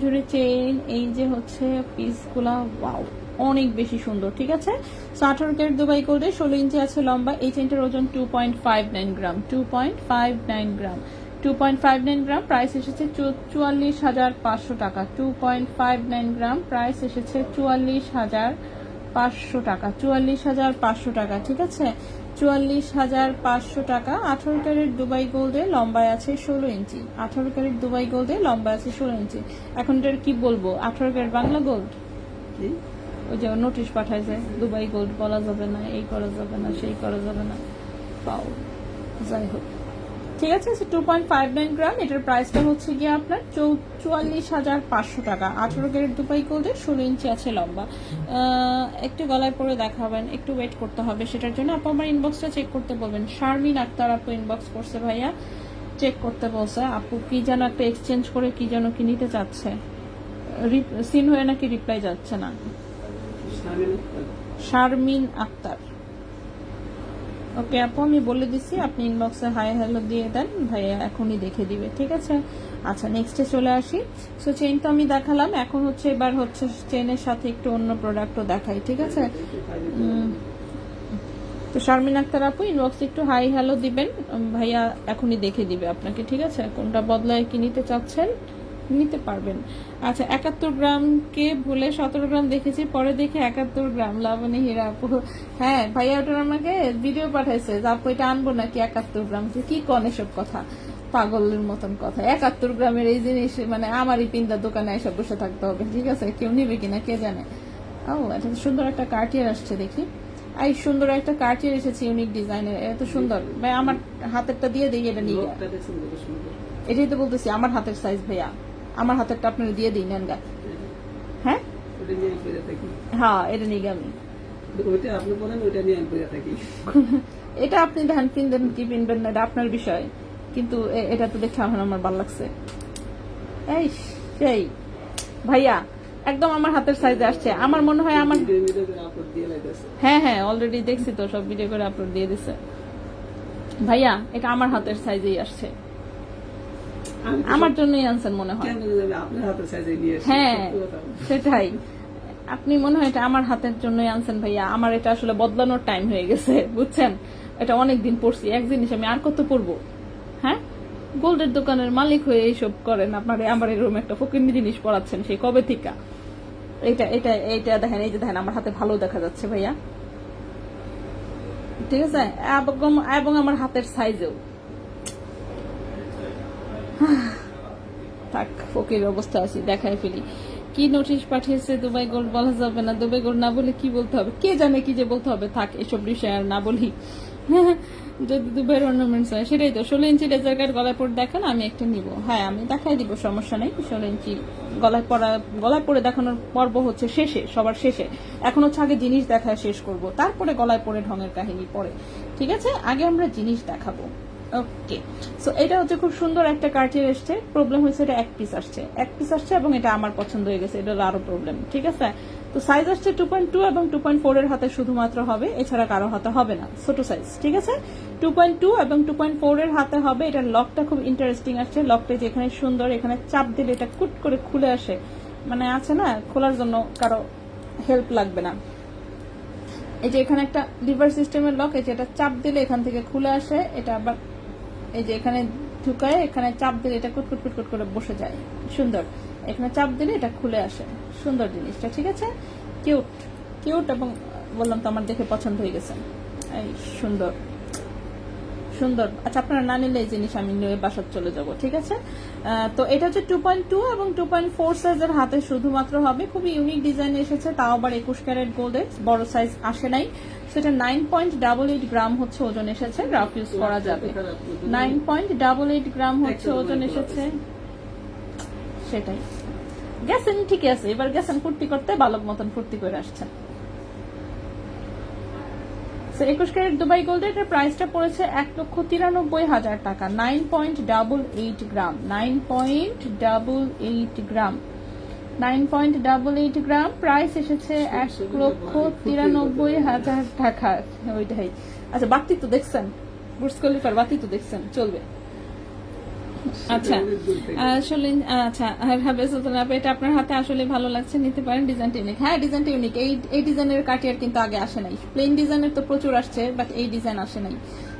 ঝুড়ি চেইন, এই যে হচ্ছে পিসগুলা, ওয়াও, অনেক বেশি সুন্দর, ঠিক আছে? সো 18 ক্যারেট দুবাই গোল্ডের 16 ইঞ্চি আছে লম্বা। এই চেইনটার ওজন 2.59 গ্রাম, 2.59 গ্রাম, 2.59 গ্রাম, প্রাইস এসেছে 44,500 টাকা। 2.59 গ্রাম, প্রাইস এসেছে 44,500 টাকা, 44,500 টাকা, ঠিক আছে? 44,500 টাকা। 18 ক্যারেট দুবাই গোল্ডে লম্বায় আছে 16 ইঞ্চি, 18 ক্যারেট দুবাই গোল্ডে লম্বায় আছে 16 ইঞ্চি। এখন এটার কি বলবো, 18 ক্যারেট বাংলা গোল্ড, কি? ওই যে নোটিশ পাঠাইছে দুবাই গোল্ড বলা যাবে না, এই করা যাবে না, সেই করা যাবে না, পাও, যাই হোক, ঠিক আছে? 2.59 গ্রাম, এটার প্রাইসটা হচ্ছে গিয়ে আপনার 44,500 টাকা। 18 ক্যারেট দুবাই গোল্ডের 16 ইঞ্চি আছে লম্বা। একটু গলায় পরে দেখাবেন, একটু ওয়েট করতে হবে, সেটার জন্য আপু আমার ইনবক্সটা চেক করতে বলবেন। শারমিন আক্তার আপু ইনবক্স করছে, ভাইয়া চেক করতে বলছে। আপু কি যেন একটা এক্সচেঞ্জ করে কি যেন কি নিতে চাচ্ছে, সিন হয়ে নাকি রিপ্লাই যাচ্ছে না। শারমিন আক্তার, ওকে আপু, আমি বলে দিছি, আপনি ইনবক্সে হাই হ্যালো দিয়ে দেন, ভাইয়া এখনই দেখে দিবে, ঠিক আছে? আচ্ছা, নেক্সটে চলে আসি। সো চেইন তো আমি দেখালাম, এখন হচ্ছে এবার হচ্ছে চেইনের সাথে একটু অন্য প্রোডাক্টও দেখাই, ঠিক আছে? তো শারমিন আক্তার আপু ইনবক্সে একটু হাই হ্যালো দিবেন, ভাইয়া এখনই দেখে দিবে আপনাকে, ঠিক আছে? কোনটা বদলায় কি নিতে চাচ্ছেন নিতে পারবেন। আচ্ছা, 71 গ্রামকে ভুলে 17 গ্রাম দেখেছি, পরে দেখে 71 গ্রাম, লাবণী হীরা আপু। হ্যাঁ ভাইয়া, ওটার আমাকে ভিডিও পাঠাইছে যে আপু এটা আনবো নাকি 71 গ্রাম। কি কন এসব কথা, পাগলের মতন কথা। 71 গ্রামের এই জিনিস মানে আমারই পিন্দার দোকানে এসব বসে থাকতে হবে, ঠিক আছে? কেউ নিবে কিনা কে জানে। ও, এটা সুন্দর একটা কার্টিয়ার আসছে দেখি, এই সুন্দর একটা কার্টিয়ার এসেছে ইউনিক ডিজাইনের, এত সুন্দর। ভাই আমার হাতেরটা দিয়ে দিই, এটা নিয়ে, এটাই তো বলতেছি, আমার হাতের সাইজ ভাইয়া, আমার হাতেরটা আপনার দিয়ে দিই, নেন গা। হ্যাঁ হ্যাঁ, এটা নিয়ে আমি, এটা আপনি ধ্যান পিনবেন কি পিনবেন না, এটা আপনার বিষয়, কিন্তু এটা তো দেখে আমার ভালো লাগছে। এই সেই ভাইয়া একদম আমার হাতের সাইজে আসছে, আমার মনে হয় আমার, হ্যাঁ হ্যাঁ অলরেডি দেখছি তো, সব ভিডিও করে আপলোড দিয়ে দিছে ভাইয়া, এটা আমার হাতের সাইজেই আসছে, আমার জন্যই আনছেন মনে হয়। হ্যাঁ সেটাই, আপনি মনে হয় এটা আমার হাতের জন্যই আনছেন ভাইয়া। আমার এটা আসলে বদলানোর টাইম হয়ে গেছে, বুঝছেন? এটা অনেকদিন পড়ছি, এক জিনিস আমি আর কত পড়বো? হ্যাঁ, গোল্ডের দোকানের মালিক হয়ে এইসব করেন, আপনার আমার এরকম একটা ফকিন্নি জিনিস পড়াচ্ছেন সেই কবে থেকে। এটা এটা এইটা দেখেন, এই যে দেখেন আমার হাতে ভালো দেখা যাচ্ছে ভাইয়া, ঠিক আছে? এবং আমার হাতের সাইজেও। থাক, ফকির অবস্থা আছি, দেখাই ফেলি। কি নোটিশ পাঠিয়েছে দুবাই গোল্ড বলা যাবে না, দুবাই গোল্ড না বলে কি বলতে হবে কে জানে, কি যে বলতে হবে, থাক এসব বিষয়ে আর না বলি। যদি দুবার অর্নামেন্টস হয় সেটাই তো। 16 ইঞ্চি লেজার কাট গলায় পরে দেখান, আমি একটা নিব। হ্যাঁ আমি দেখাই দিব, সমস্যা নেই। 16 ইঞ্চি গলায় পরে দেখানোর পর্ব হচ্ছে শেষে, সবার শেষে। এখন হচ্ছে আগে জিনিস দেখায় শেষ করব, তারপরে গলায় পরে ঢঙের কাহিনী পরে, ঠিক আছে? আগে আমরা জিনিস দেখাবো। ওকে, সো এটা হচ্ছে খুব সুন্দর একটা কার্টিয়ার এসছে। প্রবলেম হয়েছে এটা এক পিস আসছে এবং এটা আমার পছন্দ হয়ে গেছে, এটা আরো প্রবলেম, ঠিক আছে? তো সাইজ আসছে 2.2 এবং 2.4 এর হাতে শুধুমাত্র হবে, এছাড়া কারো হাতে হবে না, ছোট সাইজ, ঠিক আছে? 2.2 এবং 2.4 এর হাতে হবে। এটার লকটা খুব ইন্টারেস্টিং আসছে, লকটা যেখানে সুন্দর, এখানে চাপ দিলে এটা কুট করে খুলে আসে, মানে আছে না, খোলার জন্য কারো হেল্প লাগবে না। এই যে এখানে একটা লিভার সিস্টেমের লক, এই যে এটা চাপ দিলে এখান থেকে খুলে আসে, এটা আবার এই যে এখানে ঢুকায়, এখানে চাপ দিলে এটা কুট কুট কুট কুট করে বসে যায়, সুন্দর। এখানে চাপ দিলে এটা খুলে আসে, সুন্দর জিনিসটা, ঠিক আছে? কিউট কিউট, এবং বললাম তো আমার দেখে পছন্দ হয়ে গেছে, এই সুন্দর সুন্দর। আচ্ছা আপনারা না নিলে এই জিনিস আমি নিয়ে বাসায় চলে যাব, ঠিক আছে? তো এটা হচ্ছে 2.2 এবং 2.4 সাইজের হাতে শুধুমাত্র হবে। খুবই ইউনিক ডিজাইন এসেছে, তাও আবার 21 ক্যারেট গোল্ডে, বড় সাইজ আসে নাই। সেটা 9.88 গ্রাম হচ্ছে ওজন এসেছে, রাফ ইউজ করা যাবে। 9.88 গ্রাম হচ্ছে ওজন এসেছে, সেটাই। গেছেন ঠিকই আছে, এবার গেছেন ফুর্তি করতে, বালক মতন ফুর্তি করে আসছেন। 21 ক্যারেট দুবাই গোল্ডের এটার প্রাইসটা পড়েছে 1,93,000 টাকা। 9.88 গ্রাম, 9.88 গ্রাম, 9.88 গ্রাম। প্রাইস এসেছে 1,93,000 টাকা। ওইটাই। আচ্ছা বাতি তো দেখছেন, বুর্জ খলিফার বাতি তো দেখছেন, চলবে। আচ্ছা আসলে আচ্ছা এটা আপনার হাতে আসলে ভালো লাগছে, নিতে পারেন, ডিজাইনটা ইউনিক। হ্যাঁ ডিজাইনটা ইউনিক। এই ডিজাইনের কাটিয়ার কিন্তু আগে আসে নাই, প্লেন ডিজাইনের তো প্রচুর আসছে, বাট এই ডিজাইন আসে নাই।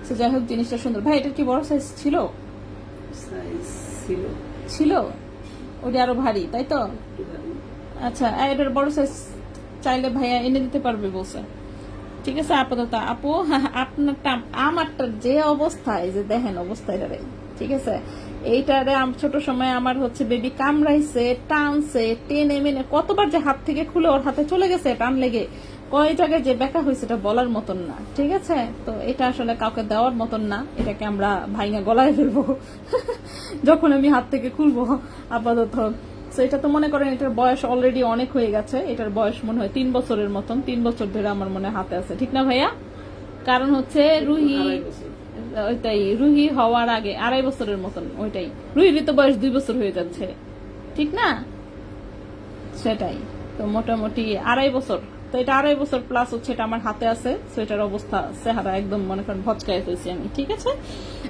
সো যাই হোক জিনিসটা সুন্দর। ভাই এটার কি বড় সাইজ ছিল? ছিল, ওটা আরো ভারী, তাই তো? আচ্ছা এটার বড় সাইজ চাইলে ভাইয়া এনে দিতে পারবে বলছে, ঠিক আছে? আপাতত আপু আপনারটা আমারটা যে অবস্থায়, যে দেখেন অবস্থায়, ঠিক আছে? এইটারে ছোট সময় আমার হচ্ছে বেবি কামড়াইছে, টানছে, টেনে মেনে কতবার যে হাত থেকে খুলে ওর হাতে চলে গেছে টান লেগে, কয় জায়গায় যে বেকা হয়েছে এটা বলার মতন না, ঠিক আছে? তো এটা আসলে কাউকে দেওয়ার মতন না, এটাকে আমরা ভাইঙা গলায় ফেলবো যখন আমি হাত থেকে খুলবো আপাতত। তো এটা তো মনে করেন এটার বয়স অলরেডি অনেক হয়ে গেছে, এটার বয়স মনে হয় 3 বছরের মতন, 3 বছর ধরে আমার মনে হাতে আছে, ঠিক না ভাইয়া? কারণ হচ্ছে রুহি, ওইটাই রুহি হওয়ার আগে 2.5 বছরের মতন, ওইটাই রুহির তো বয়স 2 বছর হয়ে যাচ্ছে, ঠিক না? সেটাই তো, মোটামুটি 2.5 বছর। তো এটা 2.5 বছর প্লাস হচ্ছে, এটা আমার হাতে আছে। সো এটার অবস্থা চেহারা একদম মনে করেন ভচকায় ফেলছি আমি, ঠিক আছে?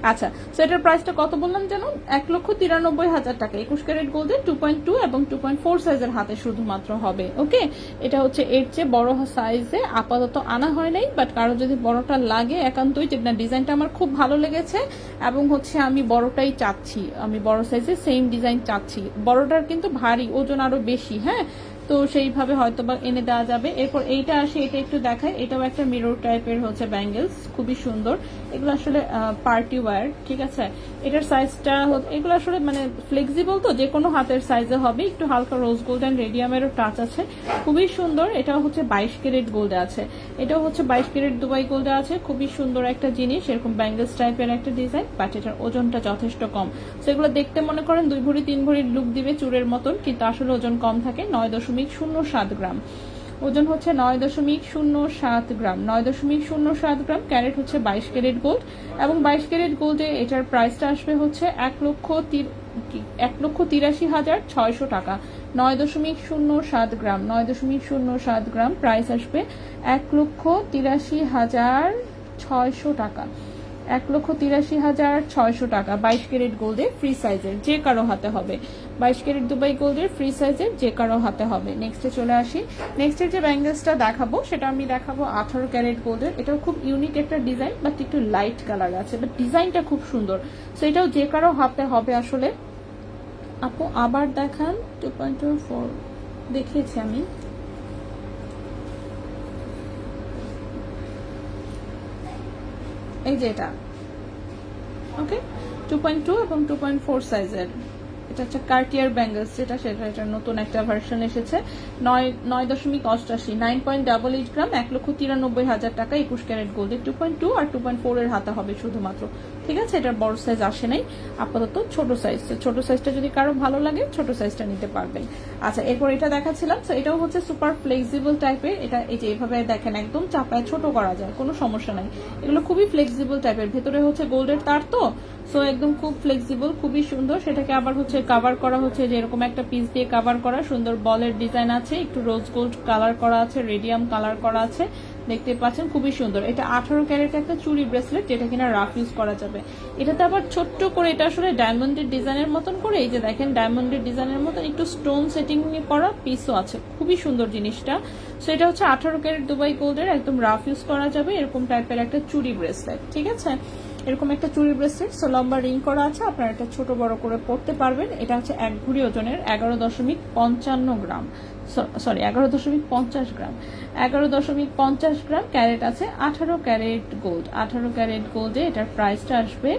আচ্ছা সো এটার প্রাইসটা কত বললাম যেন? 1,93,000 টাকা। 21 ক্যারেট গোল্ডে 2.2 এবং 2.4 সাইজের হাতে শুধুমাত্র হবে। ওকে, এটা হচ্ছে এর চেয়ে বড় সাইজে আপাতত আনা হয় নাই, বাট কারো যদি বড়টা লাগে একান্তই, ঠিক না? ডিজাইনটা আমার খুব ভালো লেগেছে এবং হচ্ছে আমি বড়টাই চাচ্ছি, আমি বড় সাইজে সেম ডিজাইন চাচ্ছি। বড়টার কিন্তু ভারী, ওজন আরো বেশি, হ্যাঁ? তো সেইভাবে হয়তো বা এনে দেওয়া যাবে। এরপর এইটা আসে, এটা একটু দেখায়। এটাও একটা মিরর টাইপের হচ্ছে ব্যাঙ্গেলস, খুবই সুন্দর। এগুলো আসলে পার্টি ওয়্যার, ঠিক আছে? এটার সাইজটা এগুলো আসলে মানে ফ্লেক্সিবল, তো যে কোনো হাতের সাইজে হবে। একটু হালকা রোজ গোল্ড অ্যান্ড রেডিয়ামেরও টাচ আছে, খুবই সুন্দর। এটাও হচ্ছে 22 ক্যারেট গোল্ডে আছে, এটাও হচ্ছে 22 ক্যারেট দুবাই গোল্ডে আছে। খুবই সুন্দর একটা জিনিস, এরকম ব্যাঙ্গেলস টাইপের একটা ডিজাইন, বাট এটার ওজনটা যথেষ্ট কম। সেগুলো দেখতে মনে করেন 2 ভরি 3 ভরির লুক দিবে চুরের মতন, কিন্তু আসলে ওজন কম থাকে। 9.07 গ্রাম ওজন হচ্ছে, 9.07 গ্রাম, 9.07 গ্রাম। ক্যারেট হচ্ছে 22 ক্যারেট গোল্ড, এবং 22 ক্যারেট গোল্ডে এটার প্রাইসটা আসবে হচ্ছে 1,83,600 টাকা। 9.07 গ্রাম, 9.07 গ্রাম, প্রাইস আসবে 1,83,600 টাকা। 1,83,600 টাকা। 22 ক্যারেট গোল্ডের ফ্রি সাইজের, যে কারো হাতে হবে। 22 ক্যারেট দুবাই গোল্ডের ফ্রি সাইজের, যে কারো হাতে হবে। নেক্সটে চলে আসি। নেক্সটের যে ব্যাঙ্গেলসটা দেখাবো সেটা আমি দেখাবো 18 ক্যারেট গোল্ডের। এটাও খুব ইউনিক একটা ডিজাইন, বাট একটু লাইট কালার আছে, বাট ডিজাইনটা খুব সুন্দর। সো এটাও যে কারো হাতে হবে আসলে। আপু আবার দেখান। 2.4 দেখিয়েছি আমি, এই যে এটা। ওকে, 2.2 এবং 2.4 সাইজের, এটা হচ্ছে কার্টিয়ার ব্যাঙ্গলস যেটা, সেটা এটা নতুন একটা ভার্সন এসেছে। 9.88 9.88 গ্রাম, 1,93,000 টাকা, 21 ক্যারেট গোল্ডের 2.2 আর 2.4 এর হাতা হবে শুধুমাত্র। ঠিক আছে, এটার বড় সাইজ আসে নাই, আপাতত ছোট সাইজ। ছোট সাইজটা যদি কারো ভালো লাগে ছোট সাইজটা নিতে পারবেন। আচ্ছা, এরপর এটা দেখাচ্ছিলাম, তো এটাও হচ্ছে সুপার ফ্লেক্সিবল টাইপের। এটা এই যে এভাবে দেখেন একদম চাপায় ছোট করা যায়, কোনো সমস্যা নাই। এগুলো খুবই ফ্লেক্সিবল টাইপের, ভেতরে হচ্ছে গোল্ডের তার, তো সো একদম খুব ফ্লেক্সিবল, খুবই সুন্দর। সেটাকে আবার হচ্ছে কাভার করা হচ্ছে যে এরকম একটা পিস দিয়ে কাভার করা, সুন্দর বলের ডিজাইন আছে, একটু রোজ গোল্ড কালার করা আছে, রেডিয়াম কালার করা আছে, দেখতে পাচ্ছেন খুবই সুন্দর। এটা 18 ক্যারেট একটা চুড়ি ব্রেসলেট, যেটা কিনা রাফ ইউজ করা যাবে। এটাতে আবার ছোট্ট করে এটা আসলে ডায়মন্ডের ডিজাইনের মতন করে, এই যে দেখেন ডায়মন্ডের ডিজাইনের মতন একটু স্টোন সেটিং করা পিসও আছে, খুবই সুন্দর জিনিসটা। সো এটা হচ্ছে 18 ক্যারেট দুবাই গোল্ডের, একদম রাফ ইউজ করা যাবে এরকম টাইপের একটা চুড়ি ব্রেসলেট। ঠিক আছে, এরকম একটা চুড়ি ব্রেসলেট, সো লম্বা রিং করা আছে, আপনারা এটা ছোট বড় করে পরতে পারবেন। এটা হচ্ছে 1 ভরি ওজনের, 11.55 গ্রাম, সরি 11.50 গ্রাম, 11.50 গ্রাম, ক্যারেট আছে 18 ক্যারেট গোল্ড। 18 ক্যারেট গোল্ডে এটার প্রাইসটা আসবে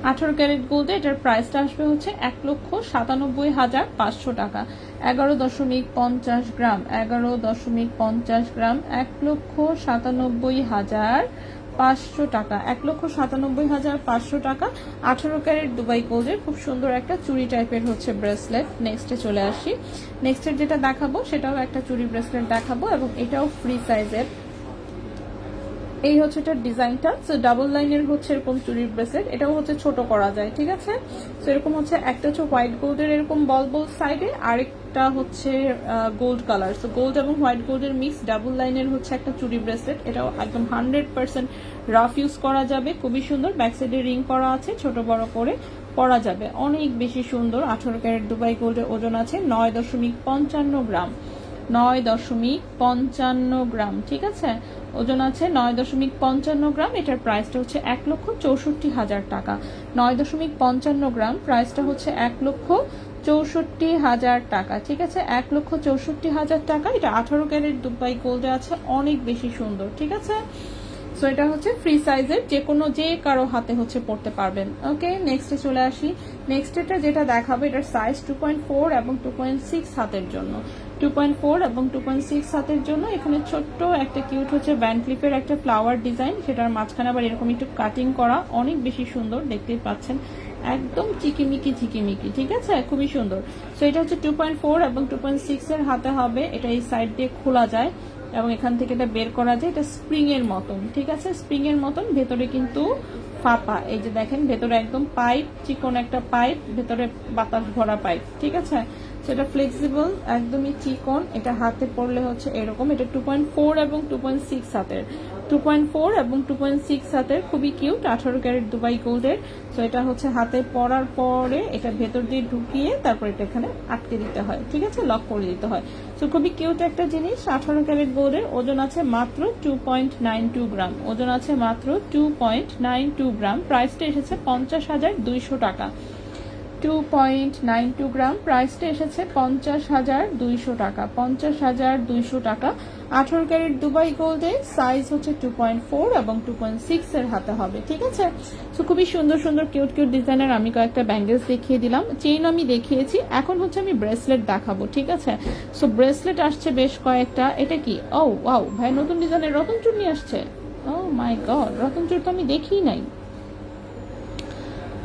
18 ক্যারেট গোল্ডে এটার প্রাইসটা আসবে হচ্ছে 1,97,500 টাকা। 11.50 গ্রাম, 11.50 গ্রাম, 1,97,500 টাকা, 1,97,500 টাকা। 18 ক্যারেট দুবাই গোল্ডের খুব সুন্দর একটা চুড়ি টাইপের হচ্ছে ব্রেসলেট। নেক্সটে চলে আসি, নেক্সটের যেটা দেখাবো সেটাও একটা চুড়ি ব্রেসলেট দেখাবো, এবং এটাও ফ্রি সাইজের। এই হচ্ছে এটার ডিজাইনটা, সো ডাবল লাইনের হচ্ছে এরকম চুড়ির ব্রেসলেট, এটাও হচ্ছে ছোট করা যায়। ঠিক আছে, সো এরকম হচ্ছে একটা হচ্ছে হোয়াইট গোল্ডের এরকম বল বল সাইডে, আরেকটা হচ্ছে গোল্ড কালার, সো গোল্ড এবং হোয়াইট গোল্ডের মিক্স ডাবল লাইনের হচ্ছে একটা চুড়ি ব্রেসলেট। এটাও একদম 100% রাফ ইউজ করা যাবে, খুবই সুন্দর। ব্যাক সাইডে রিং করা আছে, ছোট বড় করে পরা যাবে, অনেক বেশি সুন্দর। 18 ক্যারেট দুবাই গোল্ডের, ওজন আছে 9.55 গ্রাম, 9.55 গ্রাম। ঠিক আছে, ওজন আছে 9.55 গ্রাম। এটার প্রাইসটা হচ্ছে 1,64,000 টাকা। 9.55 গ্রাম, প্রাইসটা হচ্ছে 1,64,000 টাকা। ঠিক আছে, 1,64,000 টাকা। এটা 18 ক্যারেট দুবাই গোল্ডে আছে, অনেক বেশি সুন্দর। ঠিক আছে, সো এটা হচ্ছে ফ্রি সাইজের, যে কারো হাতে হচ্ছে পড়তে পারবেন। ওকে, নেক্সটে চলে আসি। নেক্সট এটা যেটা দেখাবো, এটার সাইজ 2.4 এবং 2.6 হাতের জন্য, 2.4 এবং 2.6 হাতের জন্য। এখানে ছোট্ট একটা কিউট হচ্ছে ব্যান্ড ক্লিপের একটা ফ্লাওয়ার ডিজাইন, সেটার মাঝখানে আবার এরকম একটু কাটিং করা, অনেক বেশি সুন্দর, দেখতেই পাচ্ছেন একদম চিকিমিকি ঝিকিমিকি। ঠিক আছে, খুবই সুন্দর। সো এটা হচ্ছে 2.4 এবং 2.6 এর হাতে হবে। এটা এই সাইড দিয়ে খোলা যায় এবং এখান থেকে এটা বের করা যায়, এটা স্প্রিং এর মতন। ঠিক আছে, স্প্রিং এর মতন, ভেতরে কিন্তু ফাঁপা, এই যে দেখেন ভেতরে একদম পাইপ, চিকন একটা পাইপ, ভেতরে বাতাস ভরা পাইপ। ঠিক আছে, সেটা ফ্লেক্সিবল, একদমই চিকন। এটা হাতে পড়লে হচ্ছে এরকম। এটা 2.4 এবং 2.6 হাতের, 2.4 এবং 2.6 হাতের, খুবই কিউট। 18 ক্যারেট দুবাই গোল্ডের। তো এটা হচ্ছে হাতে পরার পরে এটা ভেতর দিয়ে ঢুকিয়ে তারপর এটা এখানে আটকে দিতে হয়। ঠিক আছে, লক করে দিতে হয়। তো খুবই কিউট একটা জিনিস। 18 ক্যারেট গোল্ডের, ওজন আছে মাত্র 2.92 গ্রাম, ওজন আছে মাত্র 2.92 গ্রাম। প্রাইসটা এসেছে 50,200 টাকা। 2.92 গ্রাম, প্রাইসটা এসেছে 50,200 টাকা, 50,200 টাকা। 18 ক্যারেট দুবাই গোল্ডের, সাইজ হচ্ছে 2.4 এবং 2.6 এর হাতে হবে। ঠিক আছে, তো খুবই সুন্দর সুন্দর কিউট কিউট ডিজাইনের আমি কয়েকটা ব্যাঙ্গেলস দেখিয়ে দিলাম, চেইন আমি দেখিয়েছি, এখন হচ্ছে আমি ব্রেসলেট দেখাবো। ঠিক আছে, সো ব্রেসলেট আসছে বেশ কয়েকটা। এটা কি, ও ওয়াও ভাই, নতুন ডিজাইনের রতন চূড় নিয়ে আসছে। ও মাই গড, রতন চূড় তো আমি দেখিই নাই।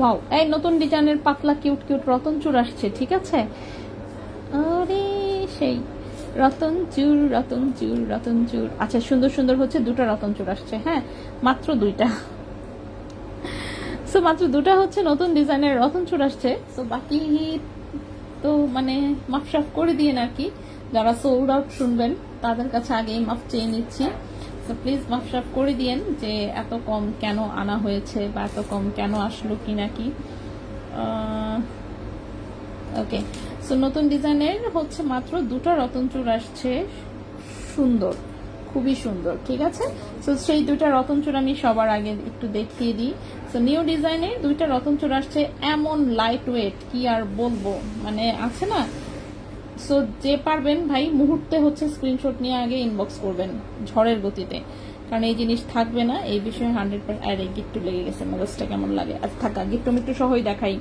ওয়াও, এই নতুন ডিজাইনের পাতলা কিউট কিউট রতন চূড় আসছে। ঠিক আছে, আরে সেই রতন চূড়, রতন চূড়, রতন চূড়। আচ্ছা, সুন্দর সুন্দর হচ্ছে দুটো রতন চূড় আসছে। হ্যাঁ, মাত্র দুইটা, সো মাত্র দুটা হচ্ছে নতুন ডিজাইনের রতন চূড় আসছে। সো বাকি তো মানে মাপসাফ করে দিয়ে আর কি, যারা সোল্ড আউট শুনবেন তাদের কাছে আগেই মাপ চেয়ে নিচ্ছি। সো প্লিজ মাপসাফ করে দিয়েন যে এত কম কেন আনা হয়েছে বা এত কম কেন আসলো কি নাকি। ওকে, সো নতুন ডিজাইনের হচ্ছে মাত্র দুটো রতন চূড় আসছে, সুন্দর, খুবই সুন্দর। ঠিক আছে, সো সেই দুইটা রতন চূড় আমি সবার আগে একটু দেখিয়ে দিই। সো নিউ ডিজাইনের দুইটা রতন চূড় আসছে, এমন লাইট ওয়েট কি আর বলবো, মানে আছে না। সো যে পারবেন ভাই মুহূর্তে হচ্ছে স্ক্রিনশট নিয়ে আগে ইনবক্স করবেন ঝড়ের গতিতে। কারণ এই জিনিস থাকবে না, এই বিষয়ে 100%। আরে গিট্টু লেগে গেছে, মেজাজটা কেমন লাগে। আচ্ছা থাকা, গিট্টু মিট্টু সহই দেখাই।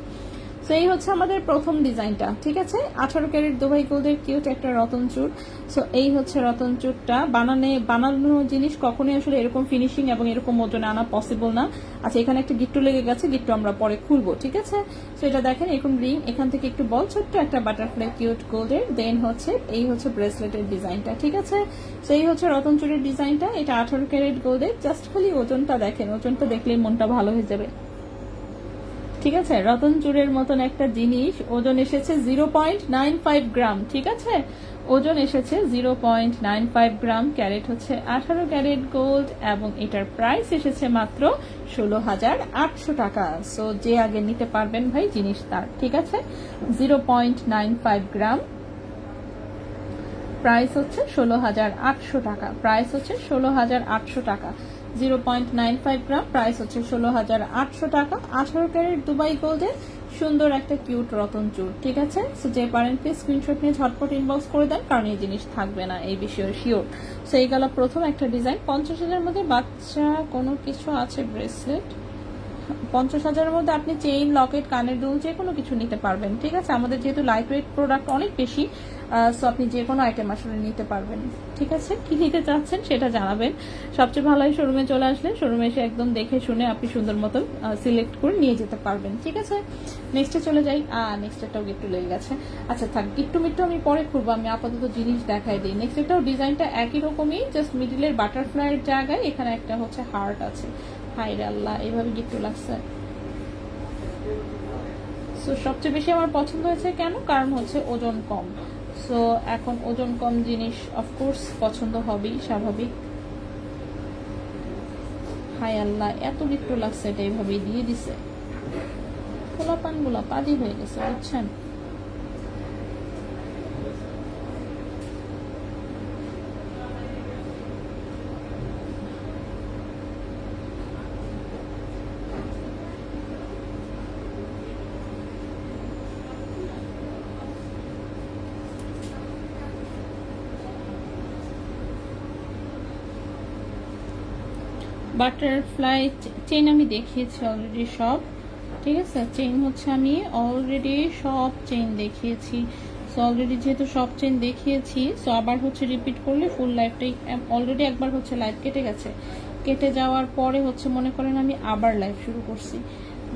তো এই হচ্ছে আমাদের প্রথম ডিজাইনটা, ঠিক আছে। 18 ক্যারেট দুবাই গোল্ডের কিউট একটা রতন চূড়। সো এই হচ্ছে রতন চূড়টা। বানানো জিনিস কখনোই আসলে এরকম ফিনিশিং এবং এরকম ওজনে আনা পসিবল না। আচ্ছা এখানে একটা গিট্টু লেগে গেছে, গিট্টু আমরা পরে খুলবো, ঠিক আছে। সো এটা দেখেন এরকম রিং, এখান থেকে একটু বল, ছোট্ট একটা বাটারফ্লাই কিউট গোল্ডের। দেন হচ্ছে এই হচ্ছে ব্রেসলেটের ডিজাইনটা, ঠিক আছে। সো এই হচ্ছে রতন চূড়ের ডিজাইনটা, এটা 18 ক্যারেট গোল্ডের। জাস্ট খালি ওজনটা দেখেন, ওজনটা দেখলেই মনটা ভালো হয়ে যাবে, ঠিক আছে। রতন চূড়ের মতন একটা জিনিস, ওজন এসেছে 0.95 গ্রাম, ঠিক আছে। ওজন এসেছে 0.95 গ্রাম, ক্যারেট হচ্ছে 18 ক্যারেট গোল্ড, এবং এটার প্রাইস এসেছে মাত্র 16,800 টাকা। সো যে আগে নিতে পারবেন ভাই জিনিস তার, ঠিক আছে। 0.95 গ্রাম, প্রাইস হচ্ছে 16,800 টাকা, প্রাইস হচ্ছে 16,800 টাকা। 0.95 গ্রাম, প্রাইস হচ্ছে 16,800 টাকা। 18 ক্যারেট দুবাই গোল্ডের সুন্দর একটা কিউট রতন চূড়, ঠিক আছে। সো যে পারেন প্লিজ স্ক্রিনশট নিয়ে ঝটপট ইনবক্স করে দেন, কারণ এই জিনিস থাকবে না, এই বিষয়ে শিওর। সো এই গেল প্রথম একটা ডিজাইন। 50,000 মধ্যে বাচ্চা কোনো কিছু আছে ব্রেসলেট? 50,000-এর মধ্যে আপনি চেইন, লকেট, কানের দুল যে কোনো কিছু নিতে পারবেন, ঠিক আছে। আমাদের যেহেতু লাইট ওয়েট প্রোডাক্ট অনেক বেশি, সো আপনি যে কোনো আইটেম আসলে নিতে পারবেন, ঠিক আছে। কি নিতে চাচ্ছেন সেটা জানাবেন। সবচেয়ে ভালো হয় শোরুমে চলে আসলে, শোরুমে এসে একদম দেখে শুনে আপনি সুন্দর মতন সিলেক্ট করে নিয়ে যেতে পারবেন, ঠিক আছে। নেক্সটে চলে যাই। নেক্সটটাও গিট্টু লেগে গেছে। আচ্ছা থাক, গিট্টু মিট্টু আমি পরে খুলবো, আমি আপাতত জিনিস দেখাই দিই। নেক্সটটাও ডিজাইনটা একই রকমই, জাস্ট মিডিলের বাটারফ্লাইয়ের জায়গায় এখানে একটা হচ্ছে হার্ট আছে। হাইরে আল্লাহ, এইভাবে গিট্টু লাগছে। সো সবচেয়ে বেশি আমার পছন্দ হয়েছে কেন? কারণ হচ্ছে ওজন কম। সো এখন ওজন কম জিনিস অফকোর্স পছন্দ হবেই, স্বাভাবিক। হাই আল্লাহ, এত গিট্টু লাগছে, এটা এইভাবেই দিয়ে দিছে। খোলা পানগুলা পাদি হয়ে গেছে, বুঝছেন। বাটারফ্লাই চেইন আমি দেখিয়েছি অলরেডি সব, ঠিক আছে। চেইন হচ্ছে আমি অলরেডি সব চেইন দেখিয়েছি। সো অলরেডি যেহেতু সব চেইন দেখিয়েছি, সো আবার হচ্ছে রিপিট করলে ফুল লাইফটাই। অলরেডি একবার হচ্ছে লাইভ কেটে গেছে, কেটে যাওয়ার পরে হচ্ছে মনে করেন আমি আবার লাইভ শুরু করছি,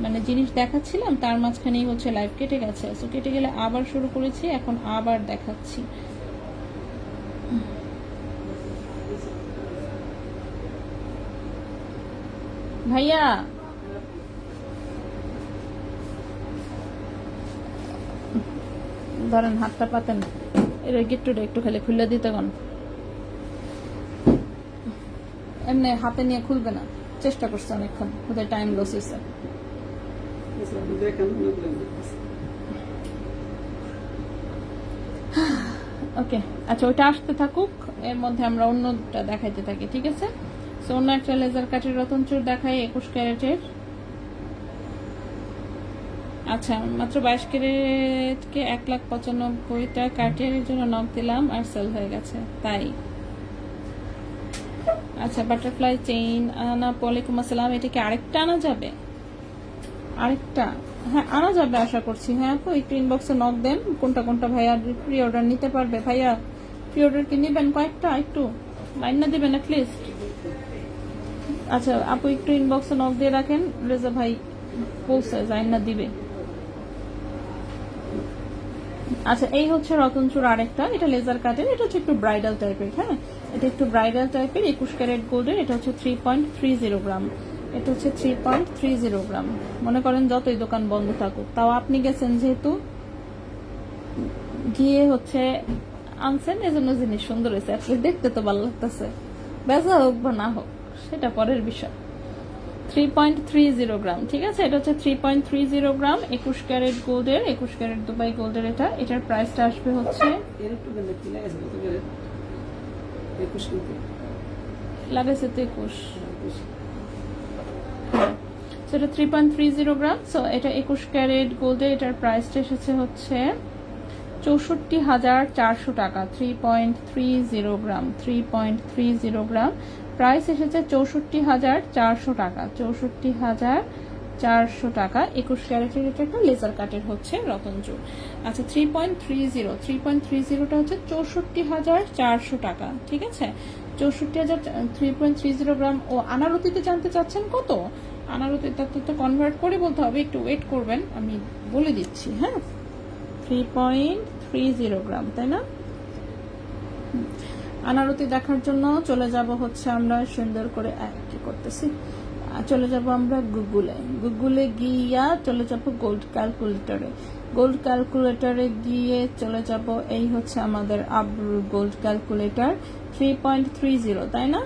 মানে জিনিস দেখাচ্ছিলাম তার মাঝখানেই হচ্ছে লাইভ কেটে গেছে। সো কেটে গেলে আবার শুরু করেছি, এখন আবার দেখাচ্ছি। ভাইয়া ধরেন, হাতটা পাতেন, এর গিট্টুটা একটু খালি খুলে দিতে কোন, এমনি হাতে নিয়ে খুলবে না, চেষ্টা করছে অনেকক্ষণ, ওদের টাইম লস হয়েছে। ওকে আচ্ছা, ওইটা আসতে থাকুক, এর মধ্যে আমরা অন্যটা দেখাইতে থাকি, ঠিক আছে। সো অন্য একটা লেজার কাটের রতন চূড় দেখাই, 21 ক্যারেটের। আচ্ছা মাত্র 22 ক্যারেটকে 1,95,000 কাটের জন্য নক দিলাম আর সেল হয়ে গেছে, তাই। আচ্ছা বাটারফ্লাই চেইন আনা, ওয়ালাইকুম আসসালাম। এটা কি আরেকটা আনা যাবে? আরেকটা, হ্যাঁ আনা যাবে আশা করছি। হ্যাঁ আপু একটু ইনবক্সে নক দেন, কোনটা কোনটা ভাইয়া প্রি অর্ডার নিতে পারবে। ভাইয়া প্রি অর্ডার কি নেবেন? কয়েকটা একটু লাইন না দেবেন অ্যাটলিস্ট। আচ্ছা আপু একটু ইনবক্সে নক দিয়ে রাখেন, রেজা ভাই বলছে লাইন না দিবে। আচ্ছা এই হচ্ছে রতন চূড় আরেকটা, এটা লেজার কাটের, এটা হচ্ছে একটু ব্রাইডাল টাইপের। হ্যাঁ এটা একটু ব্রাইডাল টাইপের, 21 ক্যারেট গোল্ডের। এটা হচ্ছে 3.30 গ্রাম, এটা হচ্ছে 3.30 গ্রাম। মনে করেন যতই দোকান বন্ধ থাকুক, তাও আপনি গেছেন যেহেতু, গিয়ে হচ্ছে আনছেন, এজন্য জিনিস সুন্দর হয়েছে, দেখতে তো ভালো লাগতেছে। বেচা হোক বা না হোক সেটা পরের বিষয়। 3.30 গ্রাম, ঠিক আছে। এটা হচ্ছে 3.30 গ্রাম, 21 ক্যারেট গোল্ডের, 21 ক্যারেট দুবাই গোল্ডের। এটার প্রাইসটা আসবে হচ্ছে, লাগাইছে তো 21, সেটা 3.30 গ্রাম। সো এটা 21 ক্যারেট গোল্ডের, এটার প্রাইসটা এসেছে হচ্ছে 64,400 টাকা। 3.30 গ্রাম, 3.30 গ্রাম, প্রাইস এসেছে 64,400 টাকা, 64,400 টাকা। 21 ক্যারেটের এটা একটা লেজার কাটের হচ্ছে রতন চুর। আচ্ছা 3.30টা হচ্ছে 64,400 টাকা, ঠিক আছে। 3.30 গ্রাম। ও আনারতিতে জানতে চাচ্ছেন কত? আনারতিটা তো কনভার্ট করে বলতে হবে, একটু ওয়েট করবেন, আমি বলে দিচ্ছি। হ্যাঁ 3.30 গ্রাম, তাই না? আনারতি দেখার জন্য চলে যাব হচ্ছে আমরা সুন্দর করে কি করতেছি, চলে যাব আমরা গুগলে গিয়া চলে যাব গোল্ড ক্যালকুলেটরে গিয়ে চলে যাব, এই হচ্ছে আমাদের আব্রুর গোল্ড ক্যালকুলেটর 3.30, তাই না?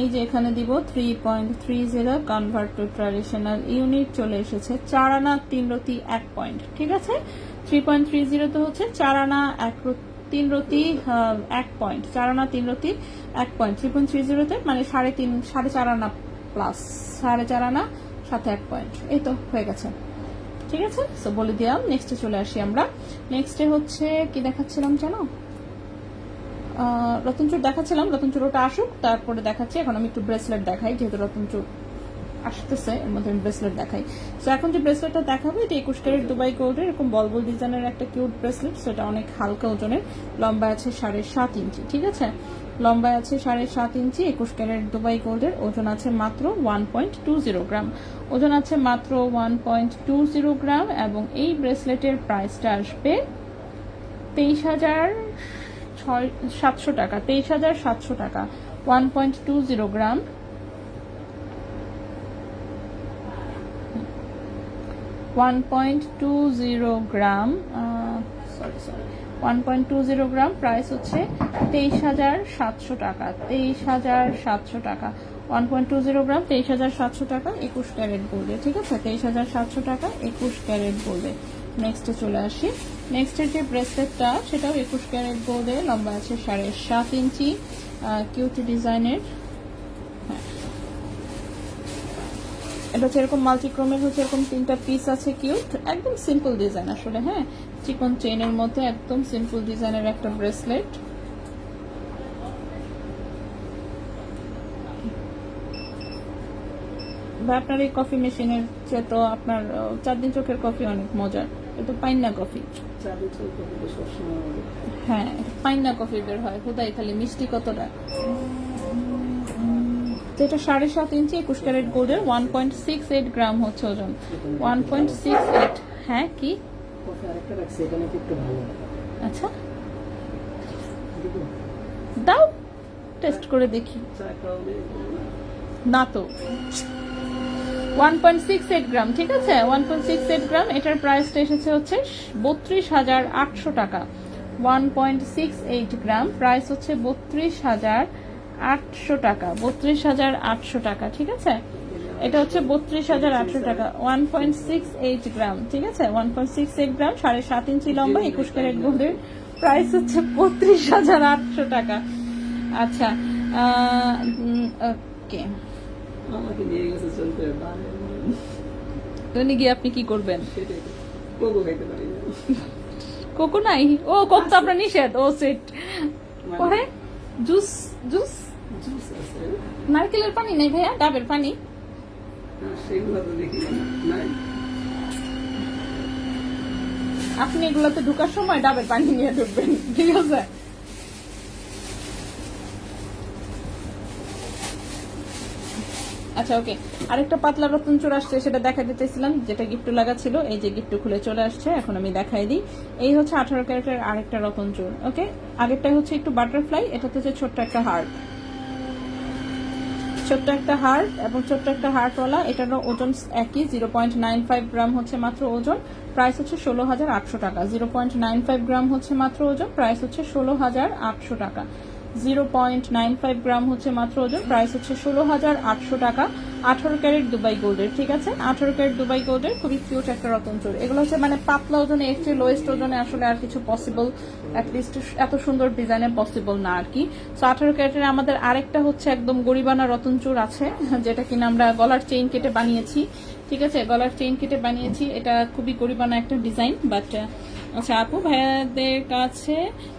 এই যে এখানে দিব 3.30 কনভার্ট টু ট্র্যাডিশনাল ইউনিট, চলে এসেছে 4 আনা 3 রতি 1 পয়েন্ট, ঠিক আছে। 3.30 তো হচ্ছে 4 আনা 3 রতি 1 পয়েন্ট, 4 আনা 3 রতি 1 পয়েন্ট। 3.30 মানে 4.5 আনা প্লাস 4.5 আনা সাথে 1 পয়েন্ট, এই তো হয়ে গেছে, ঠিক আছে। সো বলে দিলাম। নেক্সটে চলে আসি আমরা। নেক্সটে হচ্ছে কি দেখাচ্ছিলাম জানো? রতনচুর দেখাচ্ছিলাম, রতনচুর ওটা আসুক তারপরে দেখাচ্ছি। এখন আমি একটু ব্রেসলেট দেখাই, যেহেতু রতনচুর আসতেছে এর মধ্যে আমি ব্রেসলেট দেখাই। তো এখন যে ব্রেসলেটটা দেখাবো এটা 21 ক্যারেট দুবাই গোল্ডের এরকম বল ডিজাইনের একটা কিউট ব্রেসলেট। সেটা অনেক হালকা ওজনের, লম্বা আছে 7.5 ইঞ্চি, ঠিক আছে। লম্বা আছে 7.5 ইঞ্চি, 21 ক্যারেট দুবাই গোল্ডের, ওজন আছে মাত্র 1.20 গ্রাম, ওজন আছে মাত্র 1.20 গ্রাম। এবং এই ব্রেসলেটের প্রাইসটা আসবে 23,700 টাকা, 23,700 টাকা। 1.20 গ্রাম, 1.20 গ্রাম, 1.20 গ্রাম, প্রাইস হচ্ছে 23,700 টাকা, 23,700 টাকা। 1.20 গ্রাম, 23,700 টাকা, 21 ক্যারেট গোল্ডে, ঠিক আছে। 23,700 টাকা 21 ক্যারেট গোল্ডে। নেক্সটে চলে আসি। নেক্সটের যে ব্রেসলেটটা সেটাও 21 ক্যারেট গোল্ডে, লম্বা আছে 7.5 ইঞ্চি, কিউট ডিজাইনের। এটা হচ্ছে এরকম মাল্টিক্রোমের, হচ্ছে এরকম 3টা পিস আছে, কিউট, একদম সিম্পল ডিজাইন আসলে। হ্যাঁ চিকন চেইনের মধ্যে একদম সিম্পল ডিজাইনের একটা ব্রেসলেট। বা আপনার এই কফি মেশিনের চেয়ে তো আপনার 4 দিন চোখের কফি অনেক মজার, এটা পাইন্না কফি। হ্যাঁ পাইন্না কফি বের হয়, খোদাই খালি মিষ্টি কতটা। যেটা 7.5 ইঞ্চি, 21 ক্যারেট গোল্ডের, 1.68 গ্রাম হচ্ছে ওজন, 1.68। হ্যাঁ কি? আচ্ছা দাও টেস্ট করে দেখি। না তো 1.68 গ্রাম, ঠিক আছে। 1.68 গ্রাম, এটার প্রাইসটা এসেছে হচ্ছে 32,800 টাকা। 1.68 গ্রাম, প্রাইস হচ্ছে 32,800 টাকা, 32,800 টাকা, ঠিক আছে। এটা হচ্ছে 32,800 টাকা। 1.68 গ্রাম, ঠিক আছে। 1.68 গ্রাম, 7.5 ইঞ্চি লম্বা, 21 ক্যারেট গোল্ডের, প্রাইস হচ্ছে 32,800 টাকা। আচ্ছা ওকে, আমাকে নিয়ে গেছে চলতে গিয়ে আপনি কি করবেন? কোকো খাইতে পারি না। কোকো নাই? ও কোক তো আপনার নিষেধ। ও সেট পরে জুস জুস জুস আছে, নারকেলের পানি নেই ভাইয়া, ডাবের পানি। সেগুলো তো দেখি নাই। আপনি এগুলোতে ঢুকার সময় ডাবের পানি নিয়ে ঢুকবেন, ঠিক আছে। আচ্ছা ওকে, আরেকটা পাতলা রতন চোর আসছে, সেটা দেখা দিতেছিলাম, যেটা গিফট লাগা ছিল। এই যে গিফট খুলে চলে আসছে, এখন আমি দেখাই দিই। এই হচ্ছে 18 ক্যারেটের আরেকটা রতন চোর। ওকে, আগেরটা হচ্ছে একটু বাটারফ্লাই, এটাতে হচ্ছে ছোট্ট একটা হার্ট, ছোট্ট একটা হার্ট এবং ছোট্ট একটা হার্টওয়ালা। এটারও ওজন একই, 0.95 গ্রাম হচ্ছে মাত্র ওজন, প্রাইস হচ্ছে 16,800 টাকা। 0.95 গ্রাম হচ্ছে মাত্র ওজন, প্রাইস হচ্ছে 16,800 টাকা। 0.95 গ্রাম হচ্ছে মাত্র ওজন, প্রাইস হচ্ছে 16,800 টাকা। 18 ক্যারেট দুবাই গোল্ডের, ঠিক আছে। 18 ক্যারেট দুবাই গোল্ডের, খুবই কিউট একটা রতন চোর। এগুলো হচ্ছে মানে পাতলা ওজনে, এর চেয়ে লোয়েস্ট ওজনে আসলে আর কিছু পসিবল, অ্যাটলিস্ট এত সুন্দর ডিজাইনে পসিবল না আর কি। সো 18 ক্যারেটের আমাদের আরেকটা হচ্ছে একদম গরিবানা রতন চোর আছে, যেটা কিনা আমরা গলার চেইন কেটে বানিয়েছি, ঠিক আছে। গলার চেইন কেটে বানিয়েছি, এটা খুবই গরিবানা একটা ডিজাইন, বাট আচ্ছা আপু, ভাইয়াদের কাছে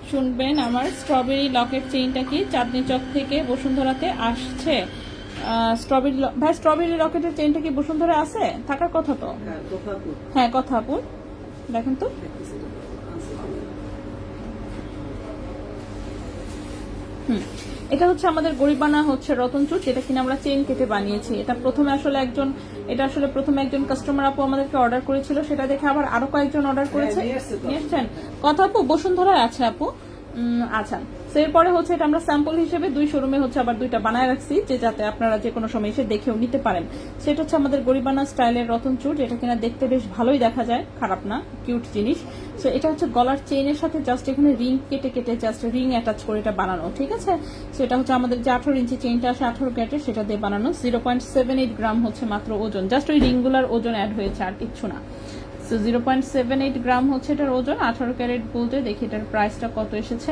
শুনবেন আমার স্ট্রবেরি লকেট চেইনটা কি চাঁদনি চক থেকে বসুন্ধরাতে আসছে। স্ট্রবেরি লকেটের চেইনটা কি বসুন্ধরা আছে? থাকার কথা তো। হ্যাঁ, কথা আপু হ্যাঁ, কথা আপু, দেখেন তো। দেখতেছি তো, এটা হচ্ছে আমাদের গরিবানা হচ্ছে রতনচুর, যেটা কিনা আমরা চেইন কেটে বানিয়েছি। এটা প্রথমে আসলে প্রথমে একজন কাস্টমার আপু আমাদেরকে অর্ডার করেছিল, সেটা দেখে আবার আরো কয়েকজন অর্ডার করেছে। নিয়ে আসছে তো। নিয়ে এসছেন? কথা আপু বসুন্ধরায় আছে আপু। আচ্ছা, তো এরপরে হচ্ছে এটা আমরা স্যাম্পল হিসেবে 2 শোরুমে হচ্ছে আবার 2টা বানায় রাখছি, যে যাতে আপনারা যে কোনো সময় এসে দেখেও নিতে পারেন। সেটা হচ্ছে আমাদের গরিবানা স্টাইলের রতনচুর, যেটা কিনা দেখতে বেশ ভালোই দেখা যায়, খারাপ না, কিউট জিনিস। তো এটা হচ্ছে গলার চেইনের সাথে জাস্ট এখানে রিং কেটে কেটে জাস্ট রিং অ্যাটাচ করে এটা বানানো, ঠিক আছে। সেটা হচ্ছে আমাদের যে 18 ইঞ্চি চেইনটা আসে 18 ক্যারেটের, সেটা দিয়ে বানানো। 0.78 গ্রাম হচ্ছে মাত্র ওজন, জাস্ট ওই রিংগুলার ওজন অ্যাড হয়েছে, আর কিচ্ছু না। সো 0.78 গ্রাম হচ্ছে এটার ওজন। 18 ক্যারেট বলতে দেখি এটার প্রাইসটা কত এসেছে।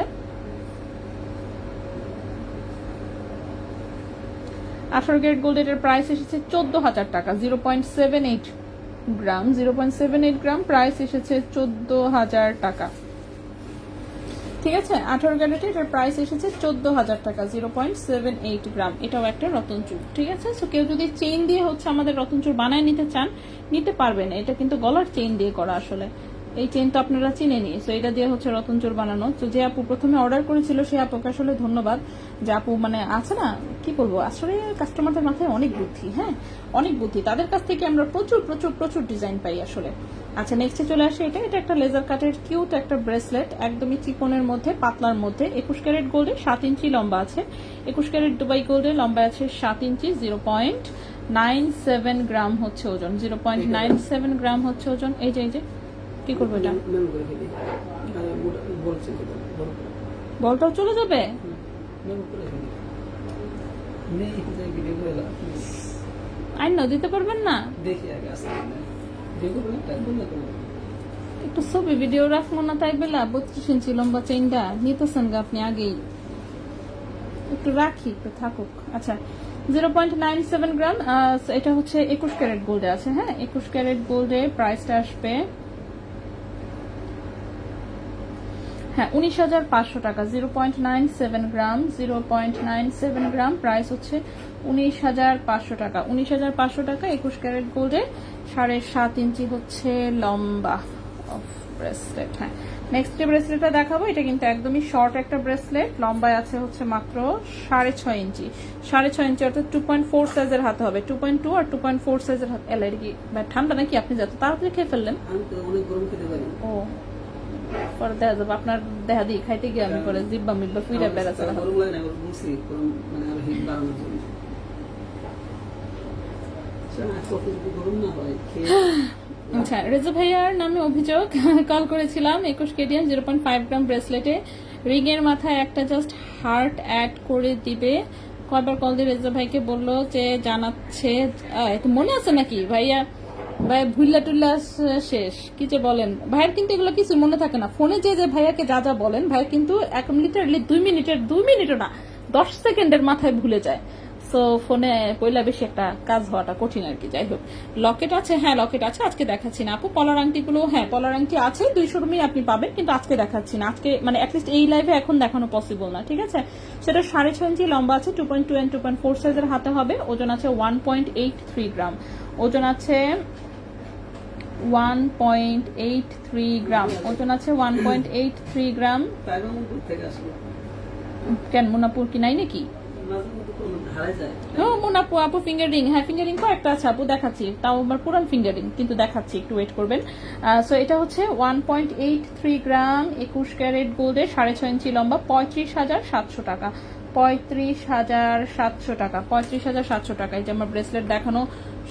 18 ক্যারেট গোল্ড এটার প্রাইস এসেছে 14,000 টাকা। 0.78 গ্রাম, 0.78 গ্রাম প্রাইস এসেছে 14,000 টাকা, ঠিক আছে। 18 ক্যারেটে এটার প্রাইস এসেছে 14,000 টাকা, 0.78 গ্রাম। এটাও একটা রতনচুর, ঠিক আছে। সো কেউ যদি চেইন দিয়ে হচ্ছে আমাদের রতনচুর বানায় নিতে চান, নিতে পারবেন। এটা কিন্তু গলার চেইন দিয়ে করা, আসলে এই চেইন তো আপনারা চিনেনি। সো এটা দিয়ে হচ্ছে রতনচুর বানানো। তো যে আপু প্রথমে অর্ডার করেছিল, সেই আপুকে আসলে ধন্যবাদ। যে আপু মানে আছে না, কি বলবো, আসলে কাস্টমারদের মাথায় অনেক বুদ্ধি, হ্যাঁ অনেক বুদ্ধি। তাদের কাছ থেকে আমরা প্রচুর প্রচুর প্রচুর ডিজাইন পাই আসলে। আচ্ছা, নেক্সটে চলে আসে এটা একটা লেজার কাটের কিউট একটা ব্রেসলেট, একদমই চিকনের মধ্যে, পাতলার মধ্যে। 21 ক্যারেট গোল্ডে 7 ইঞ্চি লম্বা আছে। 21 ক্যারেট দুবাই গোল্ডে লম্বা আছে 7 ইঞ্চি। 0.97 গ্রাম হচ্ছে ওজন, 0.97 গ্রাম হচ্ছে ওজন। এই যে কি করবো এটা, মেমো করে ফেলি। বলছি তো, বড় করে। বলটাও চলে যাবে। মেমো করে ফেলি। নেই যে ভিডিও করে দাও। আইন না দিতে পারবেন না? দেখি আগে আসলে ভিডিও করে টাইপ বললে তো। একটু ছবি ভিডিও রাখবো না তাই বেলা? 32 ইঞ্চি লম্বা চেইনটা নিতেছেন গা আপনি আগেই, একটু রাখি, একটু থাকুক। আচ্ছা, 0.97 গ্রাম। এটা হচ্ছে 21 ক্যারেট গোল্ডে আছে। হ্যাঁ, 21 ক্যারেট গোল্ডে প্রাইসটা আসবে 19,500 টাকা। 0.97 গ্রাম, 0.97 গ্রাম প্রাইস হচ্ছে 19,500 টাকা। 19,500 টাকা 21 ক্যারেট গোল্ডে 7.5 ইঞ্চি হচ্ছে লম্বা অফ ব্রেসলেট। হ্যাঁ, নেক্সট যে ব্রেসলেটটা দেখাবো, এটা কিন্তু একদমই শর্ট একটা ব্রেসলেট, লম্বায় আছে হচ্ছে মাত্র 6.5 ইঞ্চি। 6.5 ইঞ্চি অর্থাৎ 2.4 সাইজের হাতে হবে। 2.2 আর 2.4 সাইজের হাতে। এলাইড কি ঠান্ডা নাকি? আপনি যত তাড়াতাড়ি খেয়ে ফেললেন। আমি তো অনেক গরম খেতে পারি। ও, পরে দেখা যাবে আপনার দেখা দিই খাইতে গিয়ে আমি পরে জিব্বা মিব্বা ফিরে বেড়াচ্ছে। গরম লাগে না, বলছি গরম মানে আরো হিট বাড়ানোর জন্য। কত যদি গরম না হয় খেয়ে। আচ্ছা, রেজা ভাইয়ার নামে অভিযোগ, কল করেছিলাম 21 কেডিয়ান 0.5 গ্রাম ব্রেসলেটে রিং এর মাথায় একটা জাস্ট হার্ট অ্যাড করে দিবে। কয়বার কল দিয়ে রেজা ভাইকে বললো যে জানাচ্ছে। তো মনে আছে নাকি ভাইয়া? ভাই ভুল্লা টুল্লা শেষ, কি যে বলেন ভাইয়ের, কিন্তু এগুলো কিছু মনে থাকে না। ফোনে যে ভাইয়াকে যা যা বলেন, ভাই কিন্তু 1 লিটারলি 2 মিনিটও না 10 সেকেন্ডের মাথায় ভুলে যায়। সো ফোনে পয়লা বেশি একটা কাজ হওয়াটা কঠিন আর কি। যাই হোক, লকেট আছে, হ্যাঁ লকেট আছে, আজকে দেখাচ্ছি না আপু। পলার আংটিগুলো, হ্যাঁ পলার আংটি আছে 2 শোরুমে আপনি পাবেন, কিন্তু আজকে দেখাচ্ছি না। আজকে মানে অ্যাটলিস্ট এই লাইভে এখন দেখানো পসিবল না, ঠিক আছে। সেটা 6.5 ইঞ্চি লম্বা আছে, 2.2 and 2.4 সাইজের হাতে হবে। ওজন আছে 1.83 গ্রাম, ওজন আছে 1.83 গ্রাম, ওজন আছে 1.83 গ্রাম। কেন মুনাপুর কি নাই নাকি? মুনাপু আপু ফিঙ্গার রিং, হ্যাঁ ফিঙ্গার রিং কয়েকটা আছে আপু, দেখাচ্ছি। তাও আমার পুরান ফিঙ্গার রিং, কিন্তু দেখাচ্ছি, একটু ওয়েট করবেন। সো এটা হচ্ছে 1.83 গ্রাম 21 ক্যারেট গোল্ডের 6.5 ইঞ্চি লম্বা, 35,700 টাকা। 35,700 টাকা, 35,700 টাকা। এই যে আমার ব্রেসলেট দেখানো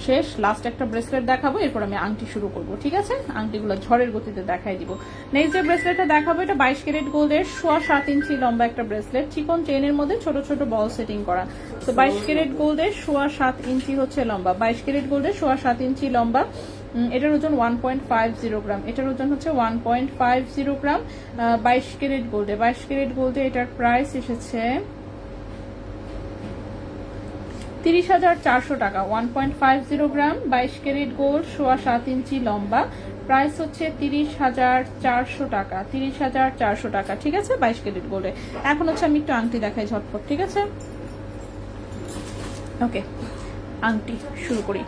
শেষ, লাস্ট একটা ব্রেসলেট দেখাবো, এরপর আমি আংটি শুরু করবো, ঠিক আছে। আংটিগুলো ঝড়ের গতিতে দেখাই দিব। নেক্সট যে ব্রেসলেটটা দেখাবো, এটা 22 ক্যারেট গোল্ডের 7.25 ইঞ্চি লম্বা একটা ব্রেসলেট, চিকন চেইনের মধ্যে ছোট ছোট বল সেটিং করা। তো 22 ক্যারেট গোল্ডের 7.25 ইঞ্চি হচ্ছে লম্বা, 22 ক্যারেট গোল্ডের 7.25 ইঞ্চি লম্বা। এটার ওজন 1.50 গ্রাম, এটার ওজন হচ্ছে 1.50 গ্রাম। 22 ক্যারেট গোল্ডে, 22 ক্যারেট গোল্ডে এটার প্রাইস এসেছে 30,400 টাকা। 1.50 গ্রাম, 22 ক্যারেট গোল্ড, 7.25 ইঞ্চি লম্বা, প্রাইস হচ্ছে 30,400 টাকা, 30,400 টাকা। ঠিক আছে, 22 ক্যারেট গোল্ডে। এখন হচ্ছে আমি একটু আংটি দেখাই ঝটপট, ঠিক আছে? ওকে, আংটি শুরু করি।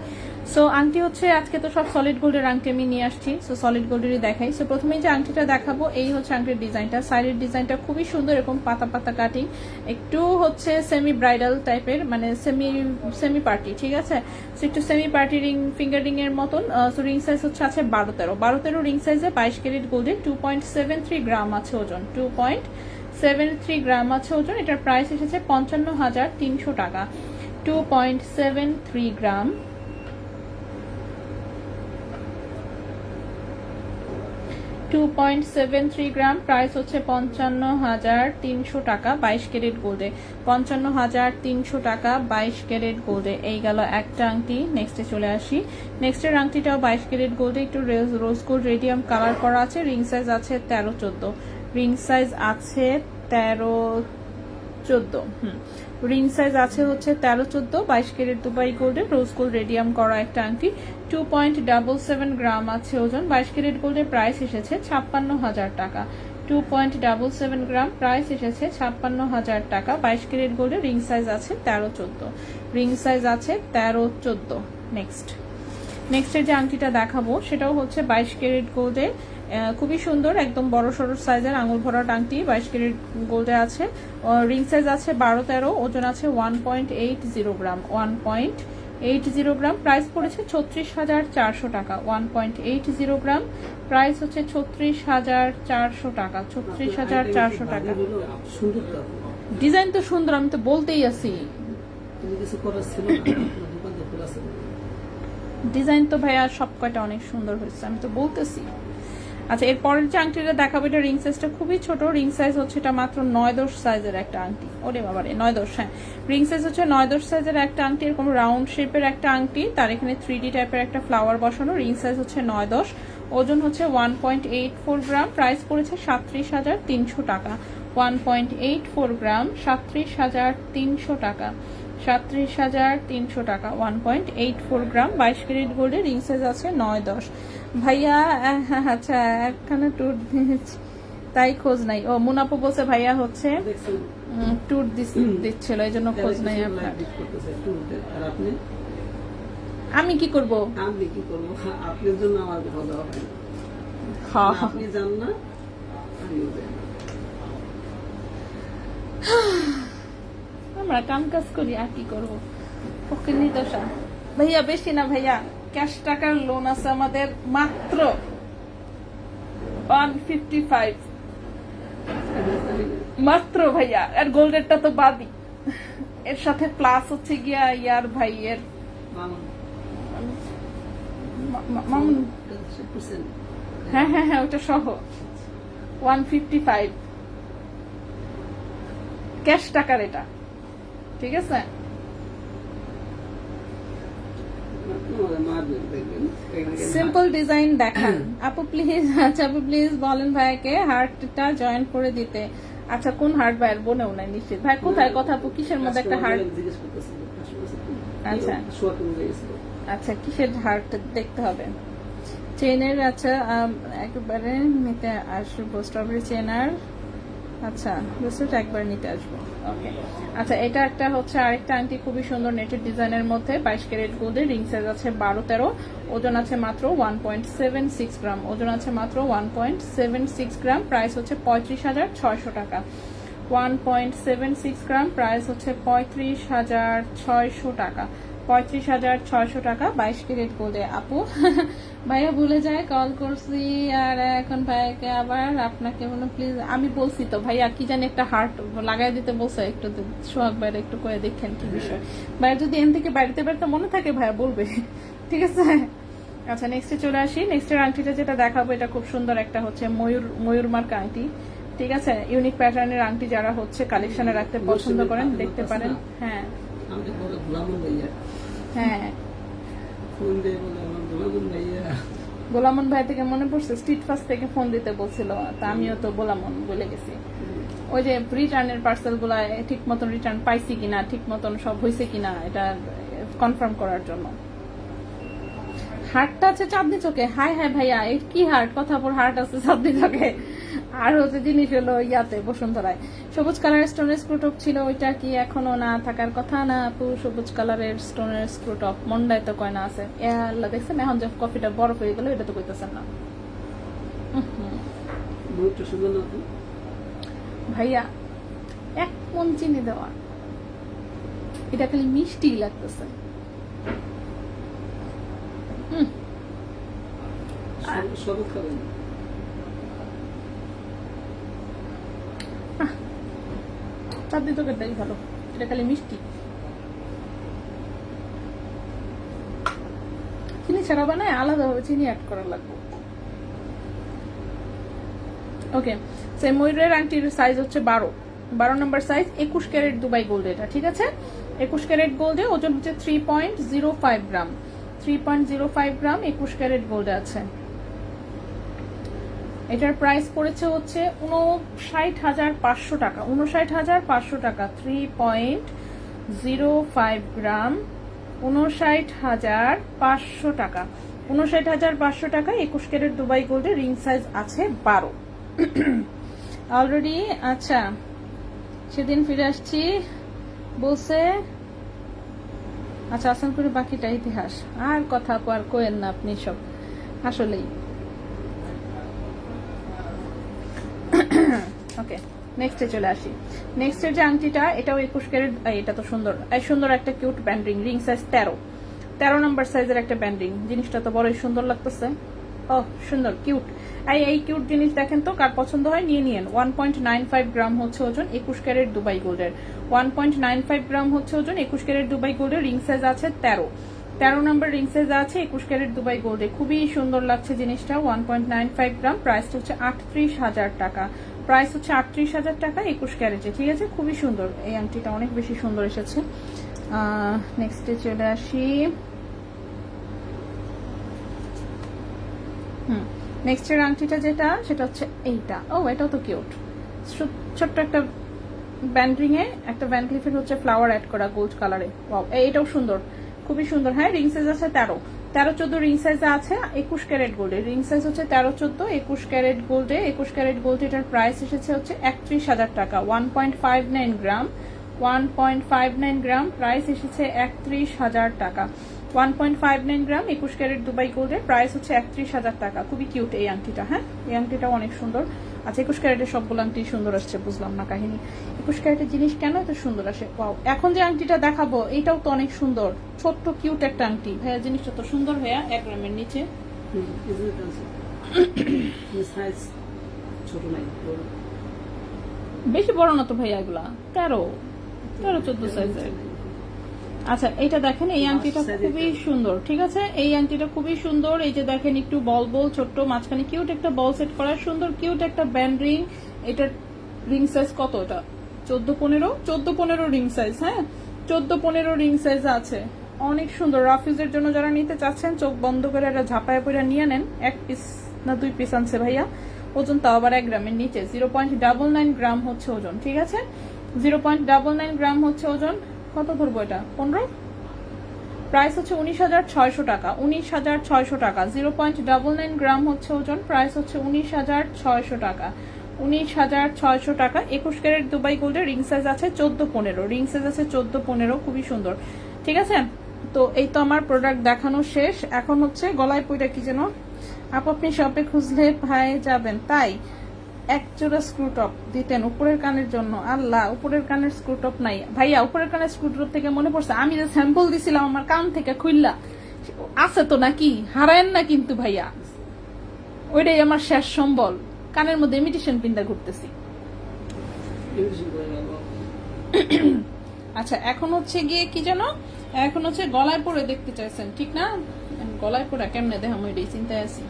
সো আংটি হচ্ছে আজকে তো সব সলিড গোল্ডের আংটি আমি নিয়ে আসছি, সো সলিড গোল্ডেরই দেখাই। সো প্রথমেই যে আংটিটা দেখাবো এই হচ্ছে আংটির ডিজাইনটা। সাইডের ডিজাইনটা খুবই সুন্দর, এরকম পাতা পাতা কাটিং, একটু হচ্ছে সেমি ব্রাইডাল টাইপের, মানে সেমি পার্টি। ঠিক আছে, সো একটু semi party ring, finger ring এর মতন। সো রিং সাইজ হচ্ছে আছে 12-13 রিং সাইজে 22 ক্যারেট গোল্ডে, 2.73 গ্রাম আছে ওজন, 2.73 গ্রাম আছে ওজন। এটার প্রাইস এসেছে 55,300 টাকা। 2.73 গ্রাম, 2.73 গ্রাম, প্রাইস হচ্ছে 55,300 টাকা 22 ক্যারেট গোল্ডে, 55,300 টাকা 22 ক্যারেট গোল্ডে। এই গেল একটা আংটি। নেক্সটে চলে আসি। নেক্সটের আংটিটাও 22 ক্যারেট গোল্ডে, একটু রোজ গোল্ড রেডিয়াম কালার করা আছে। রিং সাইজ আছে 13-14, রিং সাইজ আছে 13-14, রিং সাইজ আছে হচ্ছে 13-14, 22 ক্যারেট দুবাই গোল্ডে, রোজ গোল্ড রেডিয়াম করা একটা আংটি। 2.77 গ্রাম আছে ওজন, 22 ক্যারেট গোল্ডের প্রাইস এসেছে 56,000 টাকা। 2.77 গ্রাম, প্রাইস এসেছে 56,000 টাকা 22 ক্যারেট গোল্ডে। রিং সাইজ আছে 13-14, রিং সাইজ আছে 13-14। নেক্সটের যে আংটিটা দেখাবো সেটাও হচ্ছে 22 ক্যারেট গোল্ডে, খুবই সুন্দর, একদম বড় সড়ো সাইজের আঙুল ভরাট আংটি, 22 ক্যারেট গোল্ডে আছে। রিং সাইজ আছে 12-13, ওজন আছে 1.80 গ্রাম, 1.80 গ্রাম, প্রাইস পড়েছে 36,400 টাকা। 1.80 গ্রাম, প্রাইস হচ্ছে 36,400 টাকা, 36,400 টাকা। সুন্দর তো, ডিজাইন তো সুন্দর, আমি তো বলতেই আছি। তুমি কিছু করার ছিল না, দোকান তো খোলা ছিল। ডিজাইন তো ভাইয়া সব কয়টা অনেক সুন্দর হয়েছে, আমি তো বলতেছি। আচ্ছা, এর পরের যে আংটিটা দেখাবো, এটা রিং সাইজটা খুবই ছোট, রিং সাইজ হচ্ছে এটা মাত্র 9-10 সাইজের একটা আংটি। ওরে বাবারে, 9-10, হ্যাঁ, রিং সাইজ হচ্ছে 9-10 সাইজের একটা আংটি, এরকম রাউন্ড শেপের একটা আংটি, তার এখানে 3D টাইপের একটা ফ্লাওয়ার বসানো। রিং সাইজ হচ্ছে 9-10, ওজন হচ্ছে 1.84 গ্রাম, প্রাইস পড়েছে 37,300 টাকা। 1.84 গ্রাম, 37,300 টাকা, 37,300 টাকা। 1.84 গ্রাম, 22 ক্যারেট গোল্ডে, রিং সাইজ আছে 9-10। ভাইয়া আচ্ছা, একখানে ট্যুর তাই খোঁজ নাই। ও মুনাপু বলছে ভাইয়া হচ্ছে ট্যুর দিচ্ছিল, এই জন্য খোঁজ নাই আপনার। আর আপনি, আমি কি করব? আমি কি করবো? আপনার জন্য আমার ভালো হবে না। হ্যাঁ, আপনি যান না, আমিও যাই না। আমরা কাম কাজ করি, আর কি করবো? ওকে নিদশা। ভাইয়া বেশি না ভাইয়া, ক্যাশ টাকার লোন আছে আমাদের মাত্র 155 মাত্র ভাইয়া। আর গোল্ডেরটা তো বাদই, এর সাথে প্লাস হচ্ছে গিয়া ইয়ার ভাই এর মামুন, হ্যাঁ হ্যাঁ হ্যাঁ, ওটা সহ 155 ক্যাশ টাকার এটা। ঠিক আছে, সিম্পল ডিজাইন দেখান আপু প্লিজ। আচ্ছা আপু প্লিজ বলেন ভাইকে হার্টটা জয়েন করে দিতে। আচ্ছা, কোন হার্ট ভাইয়ের বোনেও নাই নিশ্চিত। ভাই কোথায় কথা আপু, কিসের মধ্যে একটা হার্ট? আচ্ছা আচ্ছা, কিসের হার্ট দেখতে হবে? চেনের, আচ্ছা একবারে নিতে আসবো, স্ট্রবেরি চেনার। আচ্ছা, বুঝতে একবার নিতে আসবো। ওকে, আচ্ছা, এটা একটা হচ্ছে আরেকটা আংটি, খুবই সুন্দর নেটের ডিজাইনের মধ্যে, 22 ক্যারেট গোল্ডে, রিং সাইজ আছে 12-13, ওজন আছে মাত্র 1.76 গ্রাম, ওজন আছে মাত্র 1.76 গ্রাম, প্রাইস হচ্ছে 35,600 টাকা। 1.76 গ্রাম, প্রাইস হচ্ছে 35,600 টাকা, 35,600 টাকা 22 ক্যারেট গোল্ডে। আপু ভাইয়া ভুলে যায়, কল করছি আর এখন ভাইয়াকে আবার আপনাকে বলুন প্লিজ। আমি বলছি তো ভাইয়া, কি জানি একটা হার্ট লাগাই দিতে বলছে, একটু সোহাগ ভাইয়ের একটু করে দেখেন কি বিষয়। ভাইয়া যদি এখান থেকে বাড়িতে বাড়িতে মনে থাকে ভাইয়া বলবে, ঠিক আছে? আচ্ছা, নেক্সটে চলে আসি। নেক্সটের আংটিটা যেটা দেখাবো, এটা খুব সুন্দর একটা হচ্ছে ময়ূর মার্কা আংটি। ঠিক আছে, ইউনিক প্যাটার্নের আংটি যারা হচ্ছে কালেকশনে রাখতে পছন্দ করেন দেখতে পারেন। হ্যাঁ হ্যাঁ, গোলামন ভাই থেকে মনে পড়ছে, স্ট্রিট ফাস্ট থেকে ফোন দিতে বলছিল, তা আমিও তো গোলামন বলে গেছি। ওই যে রিটার্নের পার্সেল গুলা ঠিক মতন রিটার্ন পাইছি কিনা, ঠিক মতন সব হয়েছে কিনা, এটা কনফার্ম করার জন্য। হার্টটা আছে চাঁদনি চোখে। হায় হায় ভাইয়া, এই কি হার্ট? কথা পর হার্ট আছে চাঁদনি চোখে। আর হচ্ছে জিনিস হলো ইয়াতে বসুন্ধরায় সবুজ কালারের স্টোনের স্ক্রুটপ ছিল, ওইটা কি এখনো না থাকার কথা না আপু? সবুজ কালারের স্টোনের স্ক্রুটপ মন্ডায় তো কয়না আছে। এ আল্লাহ, দেখছেন এখন যে কফিটা বরফ হয়ে গেল, এটা তো কইতেছেন না। দুধটা সুন্দর না তো? ভাইয়া 1 মণ চিনি দেওয়া, এটা খালি মিষ্টি লাগতেছে। শরবত খাবেন? চাঁদনি চোখেরটাই ভালো, এটা খালি মিষ্টি। চিনি ছাড়া বানায় আলাদাভাবে চিনি অ্যাড করা লাগবে। ওকে, সেই ময়ূরের আংটির সাইজ হচ্ছে 12 নম্বর সাইজ, 21 ক্যারেট দুবাই গোল্ড। এটা ঠিক আছে, 21 ক্যারেট গোল্ডে ওজন হচ্ছে 3.05 গ্রাম। 3.05 গ্রাম 21 ক্যারেট গোল্ডে আছে। এটার প্রাইস পড়েছে হচ্ছে 59,500 টাকা। 59,500 টাকা। 3.05 গ্রাম 59,500 টাকা। 59,500 টাকা 21 ক্যারেট দুবাই গোল্ডে। রিং সাইজ আছে 12 অলরেডি। আচ্ছা, সেদিন ফিরে আসছি বলছে। আচ্ছা, আসান করে বাকিটা ইতিহাস। আর কথা আর কোয়েন না আপনি সব, আসলেই। ওকে, নেক্সটে চলে আসি। নেক্সটের যে আংটিটা, এটাও 21 ক্যারেট। এটা তো সুন্দর, এই সুন্দর একটা cute band ring. Ring size 13 নম্বর সাইজের একটা ব্যান্ড রিং। জিনিসটা তো বড়ই সুন্দর লাগতেছে। ও সুন্দর, কিউট। এই কিউট জিনিস দেখেন তো, কার পছন্দ হয় নিয়ে নিয়েন। 1.95 গ্রাম হচ্ছে ওজন 21 ক্যারেট দুবাই গোল্ডের। 1.95 গ্রাম হচ্ছে ওজন 21 ক্যারেট দুবাই গোল্ডের। রিং সাইজ আছে 13 নম্বর রিং সাইজ আছে 21 ক্যারেট দুবাই গোল্ডে। খুবই সুন্দর লাগছে জিনিসটা। 1.95 গ্রাম, প্রাইসটা হচ্ছে 38,000 টাকা। প্রাইস হচ্ছে 38,000 টাকা 21 ক্যারেটে। ঠিক আছে, খুবই সুন্দর। এই আংটিটা অনেক বেশি সুন্দর এসেছে। নেক্সটে চলে আসি। নেক্সটের আংটিটা যেটা, সেটা হচ্ছে এইটা। ও, এটাও তো কিউট। ছোট্ট একটা ব্যান্ড রিং এ একটা ভ্যান ক্লিফের হচ্ছে ফ্লাওয়ার অ্যাড করা গোল্ড কালারে। ওয়াও, এটাও সুন্দর, খুবই সুন্দর। হ্যাঁ, রিং সাইজ আছে 13-14 রিং সাইজ আছে 21 ক্যারেট গোল্ডে। রিং সাইজ হচ্ছে 13-14 21 ক্যারেট গোল্ডে। 21 ক্যারেট গোল্ডে এটার প্রাইস এসেছে হচ্ছে 31,000 টাকা। 1.59 গ্রাম 1.59 গ্রাম প্রাইস এসেছে 31,000 টাকা। 1.59 গ্রাম 21 ক্যারেট দুবাই গোল্ডের প্রাইস হচ্ছে 31,000 টাকা। খুবই কিউট এই আংটিটা। হ্যাঁ, এই আংটিটাও অনেক সুন্দর। আচ্ছা, 21 ক্যারেটের সবগুলো আংটি সুন্দর আসছে, বুঝলাম না কাহিনী। 21 ক্যারেটের জিনিস কেন এত সুন্দর আসে? ওয়াও, এখন যে আংটিটা দেখাবো এটাও তো অনেক সুন্দর, ছোট্ট কিউট একটা আংটি। ভাইয়া জিনিসটা তো সুন্দর। ভাইয়া 1 গ্রামের নিচে। সাইজ ছোট নাই, বড়। বেশি বড় না তো ভাইয়া, এগুলা 13-14 সাইজের। আচ্ছা, এইটা দেখেন, এই আংটিটা খুবই সুন্দর। ঠিক আছে, এই আংটিটা খুবই সুন্দর। এই যে দেখেন, একটু বল ছোট্ট, মাঝখানে কিউট একটা বল সেট করা, সুন্দর কিউট একটা ব্যান্ড রিং। এটার রিং সাইজ কত? এটা 14-15 রিং সাইজ। হ্যাঁ, 14-15 রিং সাইজ আছে। অনেক সুন্দর। রাফিজের জন্য যারা নিতে চাচ্ছেন, চোখ বন্ধ করে এটা ঝাপায় পড়ে নিয়ে নেন। 1 পিস না 2 পিস আনছে ভাইয়া। ওজন তাও আবার 1 গ্রামের নিচে। 0.99 গ্রাম হচ্ছে ওজন। ঠিক আছে, 0.99 গ্রাম হচ্ছে ওজন। কত ধরবো এটা? 15। প্রাইস হচ্ছে 19,600 টাকা। 19,600 টাকা। 0.99 গ্রাম হচ্ছে ওজন। প্রাইস হচ্ছে 19,600 টাকা। 19,600 টাকা। 21 ক্যারেট দুবাই গোল্ডের। রিং সাইজ আছে 14-15। রিং সাইজ আছে 14-15, খুবই সুন্দর। ঠিক আছে, তো এই তো আমার প্রোডাক্ট দেখানো শেষ। এখন হচ্ছে গলায় পইটা কি যেন, আপনি শপে খুঁজলে ভাই যাবেন, তাই 1 জোড়া স্ক্রু টপ দিতেন উপরের কানের জন্য। আল্লাহ, উপরের কানের স্ক্রু টপ নাই ভাইয়া। উপরের কানের স্ক্রু টপ থেকে মনে পড়ছে, আমি যে স্যাম্পল দিছিলাম আমার কান থেকে খুললা আছে তো নাকি? হারায়েন না কিন্তু ভাইয়া, ওইটাই আমার শেষ সম্বল। কানের মধ্যে ইমিটেশন পিনটা ঘুরতেছি। আচ্ছা, এখন হচ্ছে গিয়ে কি যেন, এখন হচ্ছে গলায় পরে দেখতে চাইছেন, ঠিক না? গলায় পরে কেমনে দেখাম ওইটাই চিন্তায় আছি।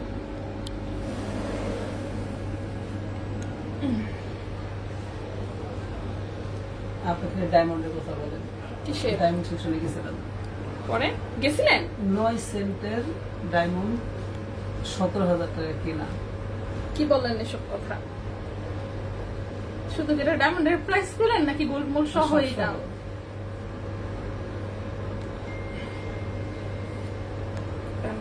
আপনি ডায়মন্ডের কথা বলেন। কিসের ডায়মন্ড সেকশনে গেছিলেন? পরে গেছিলেন? 9 সেন্টের ডায়মন্ড 17,000 টাকা কিনা। কি বললেন এসব কথা? শুধু যেটা ডায়মন্ডের প্রাইস বলেন নাকি গোল্ড মোল সহ এই দাম?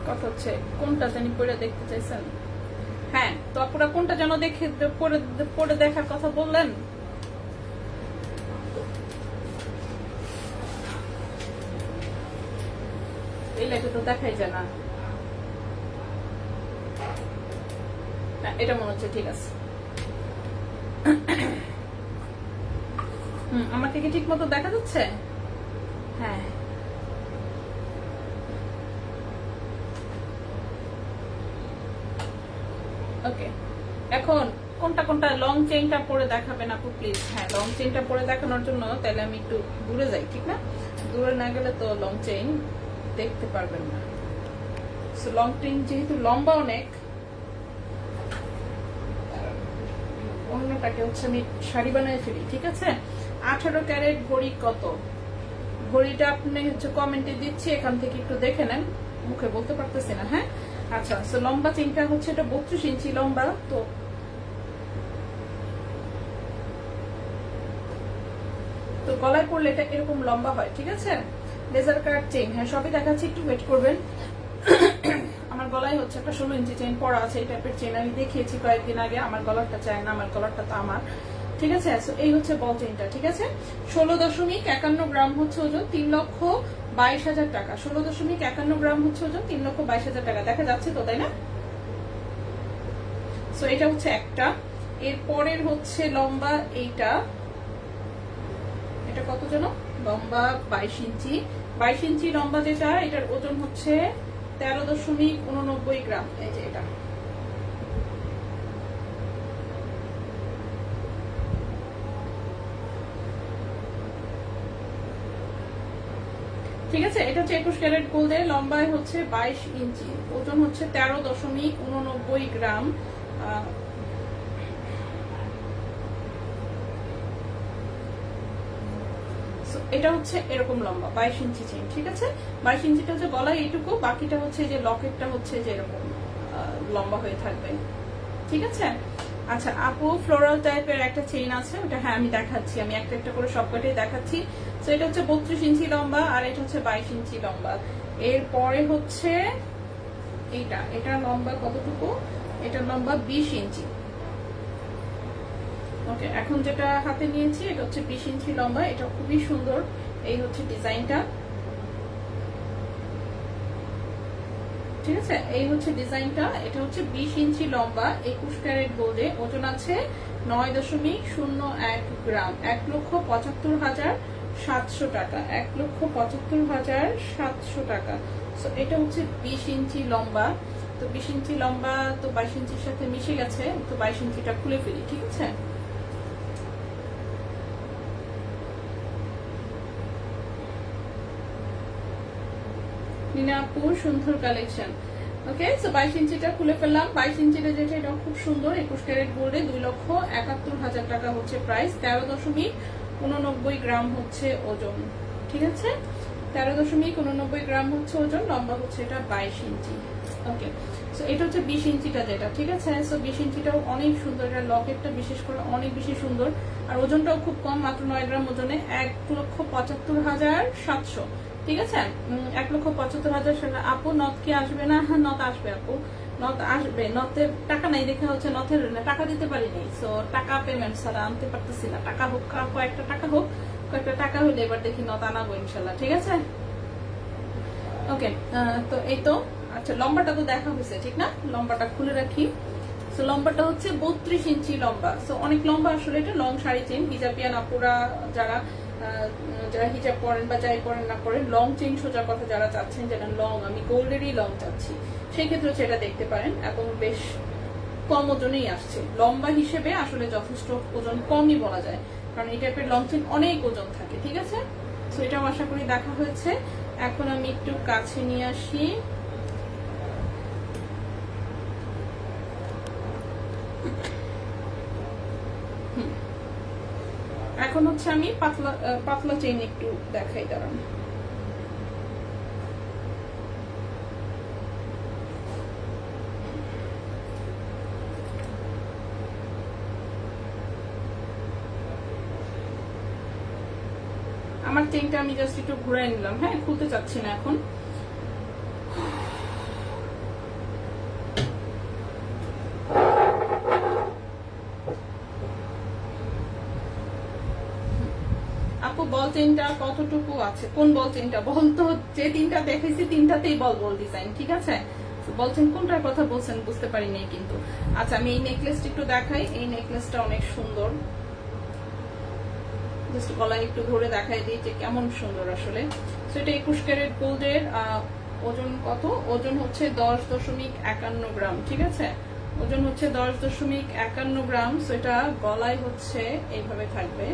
কথা হচ্ছে কোনটা জানি পরে দেখতে চাইছেন? হ্যাঁ, তো আপনারা কোনটা যেন দেখে পরে দেখার কথা বললেন? এই লাইটে তো দেখাই যায় না। এটা মনে হচ্ছে ঠিক আছে। আমাকে কি ঠিক মতো দেখা যাচ্ছে? হ্যাঁ, ওকে। এখন কোনটা কোনটা লং চেইনটা পরে দেখাবেন আপু প্লিজ? হ্যাঁ, লং চেইনটা পরে দেখানোর জন্য তাহলে আমি একটু দূরে যাই, ঠিক না? দূরে না গেলে তো লং চেইন দেখতে পারবেন না। সো লং চেইন যেহেতু লম্বা অনেক, অন্যটাকে হচ্ছে আমি শাড়ি বানিয়ে ফেলি, ঠিক আছে? 18 ক্যারেট ঘড়ি কত? ঘড়িটা আপনি হচ্ছে কমেন্টে দিচ্ছি, এখান থেকে একটু দেখে নেন, মুখে বলতে পারতেছি না। হ্যাঁ, আচ্ছা। সো লম্বা চেইনটা হচ্ছে এটা 32 ইঞ্চি লম্বা। তো গলায় পড়লে এটা এরকম লম্বা হয়, ঠিক আছে? লেজার কাট চেইন, হ্যাঁ সবই দেখাচ্ছি, একটু ওয়েট করবেন। আমার গলায় হচ্ছে একটা 16 ইঞ্চি চেইন পরা আছে, এই টাইপের চেইন আমি দেখিয়েছি কয়েকদিন আগে। আমার গলারটা চাই না, আমার গলারটা তো আমার, ঠিক আছে? এই হচ্ছে বল চেইনটা, ঠিক আছে? 16.51 গ্রাম হচ্ছে ওজন, 3,22,000 টাকা। 16.51 গ্রাম হচ্ছে ওজন, 3,22,000 টাকা। দেখা যাচ্ছে তো, তাই না? সো এটা হচ্ছে একটা। এর পরের হচ্ছে লম্বা এইটা, এটা কত যেন? লম্বা 22 ইঞ্চি। 22 ইঞ্চি লম্বা যেটা, এটার ওজন হচ্ছে 13.89 গ্রাম। এই যে এটা, ঠিক আছে? এটা হচ্ছে 21 ক্যারেট গোল্ডে, লম্বায় হচ্ছে 22 ইঞ্চি, ওজন হচ্ছে 13.89 গ্রাম। এটা হচ্ছে এরকম লম্বা 22 ইঞ্চি চেইন, ঠিক আছে? 22 ইঞ্চিটা হচ্ছে গলায় এইটুকু, বাকিটা হচ্ছে যে লকেটটা হচ্ছে যে এরকম লম্বা হয়ে থাকবে, ঠিক আছে? আচ্ছা আপু, ফ্লোরাল টাইপের একটা চেইন আছে, ওটা হ্যাঁ আমি দেখাচ্ছি, আমি একটা একটা করে সবকটাই দেখাচ্ছি। তো এটা হচ্ছে 32 ইঞ্চি লম্বা, আর এটা হচ্ছে 22 ইঞ্চি লম্বা। এরপরে হচ্ছে এইটা, এটা লম্বা কতটুকু? এটা লম্বা 20 ইঞ্চি। ওকে, এখন যেটা হাতে নিয়েছি এটা হচ্ছে 20 ইঞ্চি লম্বা, এটা খুবই সুন্দর। এই হচ্ছে ডিজাইনটা, ঠিক আছে? এই হচ্ছে ডিজাইনটা। এটা হচ্ছে 20 ইঞ্চি লম্বা, 21 ক্যারেট গোল্ডে, ওজন আছে 9.01 গ্রাম। 1,75,700 টাকা। 1,75,700 টাকা। সো এটা হচ্ছে 20 ইঞ্চি লম্বা। তো 20 ইঞ্চি লম্বা তো 22 ইঞ্চির সাথে মিশে গেছে, তো 22 ইঞ্চিটা খুলে ফেলি, ঠিক আছে? নীনাপুর সুন্দর কালেকশন। ওকে, সো 22 ইঞ্চিটা খুলে ফেললাম। 22 ইঞ্চিটা যেটা, এটা খুব সুন্দর, 21 ক্যারেট গোল্ডে, 2,71,000 টাকা হচ্ছে প্রাইস। 13.89 গ্রাম হচ্ছে ওজন, ঠিক আছে? 13.89 গ্রাম হচ্ছে ওজন, লম্বা হচ্ছে এটা 22 ইঞ্চি। ওকে, সো এটা হচ্ছে 20 ইঞ্চিটা যেটা, ঠিক আছে? সো 20 ইঞ্চিটাও অনেক সুন্দর, এটা লকেটটা বিশেষ করে অনেক বেশি সুন্দর, আর ওজনটাও খুব কম, মাত্র 9 গ্রাম ওজনে। 1,75,700, ঠিক আছে? 1,75,000। আপু নথ কি আসবে না? হ্যাঁ নথ আসবে আপু, নথ আসবে। নথের টাকা নাই দেখে হচ্ছে নথের টাকা দিতে পারিনি, সো টাকা পেমেন্ট ছাড়া আনতে পারতেছি না। টাকা হোক, কয়েকটা টাকা হোক, কয়েকটা টাকা হলে এবার দেখি নথ আনাবো ইনশাল্লাহ, ঠিক আছে? ওকে, তো এই তো। আচ্ছা, লম্বাটা তো দেখা হয়েছে, ঠিক না? লম্বাটা খুলে রাখি। সো লম্বাটা হচ্ছে 32 ইঞ্চি লম্বা। সো অনেক লম্বা আসলে, এটা লং শাড়ি চেইন। হিজাবিয়ান আপুরা যারা যারা হিজাব পরেন বা যাই পরেন না পরেন, লং চেইন সোজা কথা যারা চাচ্ছেন, যেটা লং, আমি গোল্ডেরই লং চাচ্ছি, সেই ক্ষেত্রে সেটা দেখতে পারেন। এবং বেশ কম ওজনেই আসছে, লম্বা হিসেবে আসলে যথেষ্ট ওজন কমই বলা যায়, কারণ এই টাইপের লং চেইন অনেক ওজন থাকে, ঠিক আছে? সো এটাও আশা করি দেখা হয়েছে। এখন আমি একটু কাছে নিয়ে আসি। এখন হচ্ছে আমি পাতলা পাতলা চেইন একটু দেখাই, দাঁড়ান। আমার চেইনটা আমি জাস্ট একটু ঘুরাই নিলাম, হ্যাঁ খুলতে চাচ্ছি না এখন। আপু বল চেনটা কতটুকু আছে? কোন বল চেনটা বল তো? যে তিনটা দেখেছি তিনটাতেই বল বল ডিজাইন, ঠিক আছে? বল চেন কোনটার কথা বলছেন বুঝতে পারিনি কিন্তু। আচ্ছা আমি এই নেকলেসটা একটু দেখাই, এই নেকলেসটা অনেক সুন্দর, জাস্ট গলায় একটু ধরে দেখাই দিই যে কেমন সুন্দর আসলে। তো এটা 21 ক্যারেট গোল্ডের, ওজন কত? ওজন হচ্ছে 10.51 গ্রাম, ঠিক আছে? ওজন হচ্ছে 10.51 গ্রাম। সো এটা গলায় হচ্ছে এইভাবে থাকবে।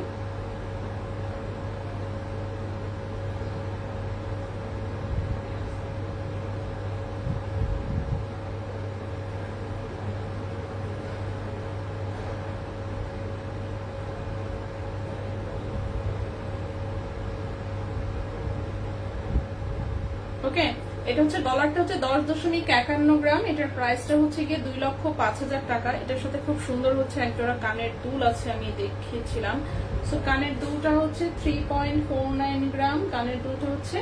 ওকে, এটা হচ্ছে ডলারটা হচ্ছে 10.51 গ্রাম। এটার প্রাইসটা হচ্ছে গিয়ে 2,05,000 টাকা। এটার সাথে খুব সুন্দর হচ্ছে একজোড়া কানের দুল আছে, আমি দেখিয়েছিলাম। সো কানের দুলটা হচ্ছে 3.49 গ্রাম, কানের দুলটা হচ্ছে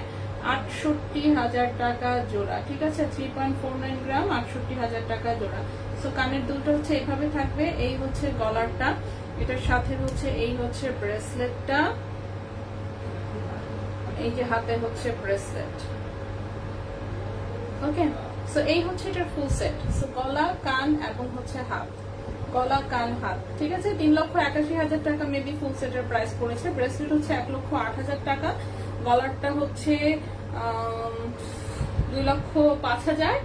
68,000 টাকা জোড়া, ঠিক আছে? 3.49 গ্রাম, 68,000 টাকা জোড়া। সো কানের দুলটা হচ্ছে এইভাবে থাকবে। এই হচ্ছে গলারটা, এটার সাথে হচ্ছে এই হচ্ছে ব্রেসলেটটা, এই যে হাতে হচ্ছে ব্রেসলেট। ওকে, সো এই হচ্ছে এটার ফুল সেট। সো গলা, কান এবং হচ্ছে হাত, গলা, কান, হাত, ঠিক আছে? 3,81,000 টাকা মেবি ফুল সেটের প্রাইস পড়েছে। ব্রেসলেট হচ্ছে 1,08,000 টাকা, গলারটা হচ্ছে 2,05,000,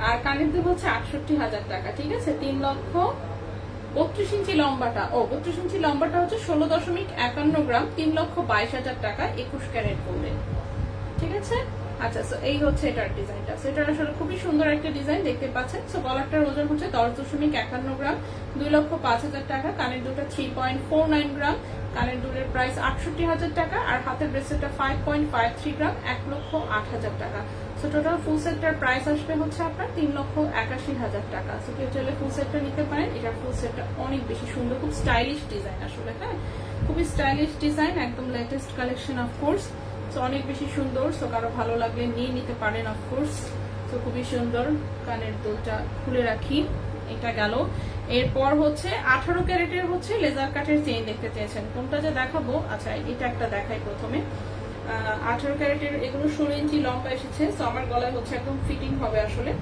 আর কানের দুল হচ্ছে 68,000 টাকা, ঠিক আছে? 3,32 ইঞ্চি লম্বাটা, 32 ইঞ্চি লম্বাটা হচ্ছে 16.51 গ্রাম, 3,22,000 টাকা 21 ক্যারেট গোল্ডে, ঠিক আছে? আচ্ছা, সো এই হচ্ছে এটার ডিজাইনটা। সো এটা আসলে খুবই সুন্দর একটা ডিজাইন দেখতে পাচ্ছেন। সো গলারটার ওজন হচ্ছে 10.51 গ্রাম, 2,05,000 টাকা। কানের দুলটা 3.49 গ্রাম, কানের দুলের প্রাইস 68,000 টাকা। আর হাতের ব্রেসলেটটা 5.53 গ্রাম, 1,08,000 টাকা। সো টোটাল ফুল সেটটার প্রাইস আসবে হচ্ছে আপনার 3,81,000 টাকা। সো কেউ চাইলে ফুল সেটটা নিতে পারেন। এটা ফুল সেটটা অনেক বেশি সুন্দর, খুব স্টাইলিশ ডিজাইন আসলে, হ্যাঁ খুবই স্টাইলিশ ডিজাইন, একদম লেটেস্ট কালেকশন অফকোর্স। সো অনেক বেশি সুন্দর। সো কারো ভালো লাগলে নিয়ে নিতে পারেন অফকোর্স। সো খুবই সুন্দর। কানের দুলটা খুলে রাখি, এটা গেল। এরপর হচ্ছে 18 ক্যারেটের হচ্ছে লেজার কাটের চেইন দেখতে চেয়েছেন, কোনটা যে দেখাবো? আচ্ছা এটা একটা দেখাই প্রথমে। 18 ক্যারেটের এগুলো 16 ইঞ্চি লম্বা এসেছে। সো আমার গলায় হচ্ছে একদম ফিটিং হবে আসলে।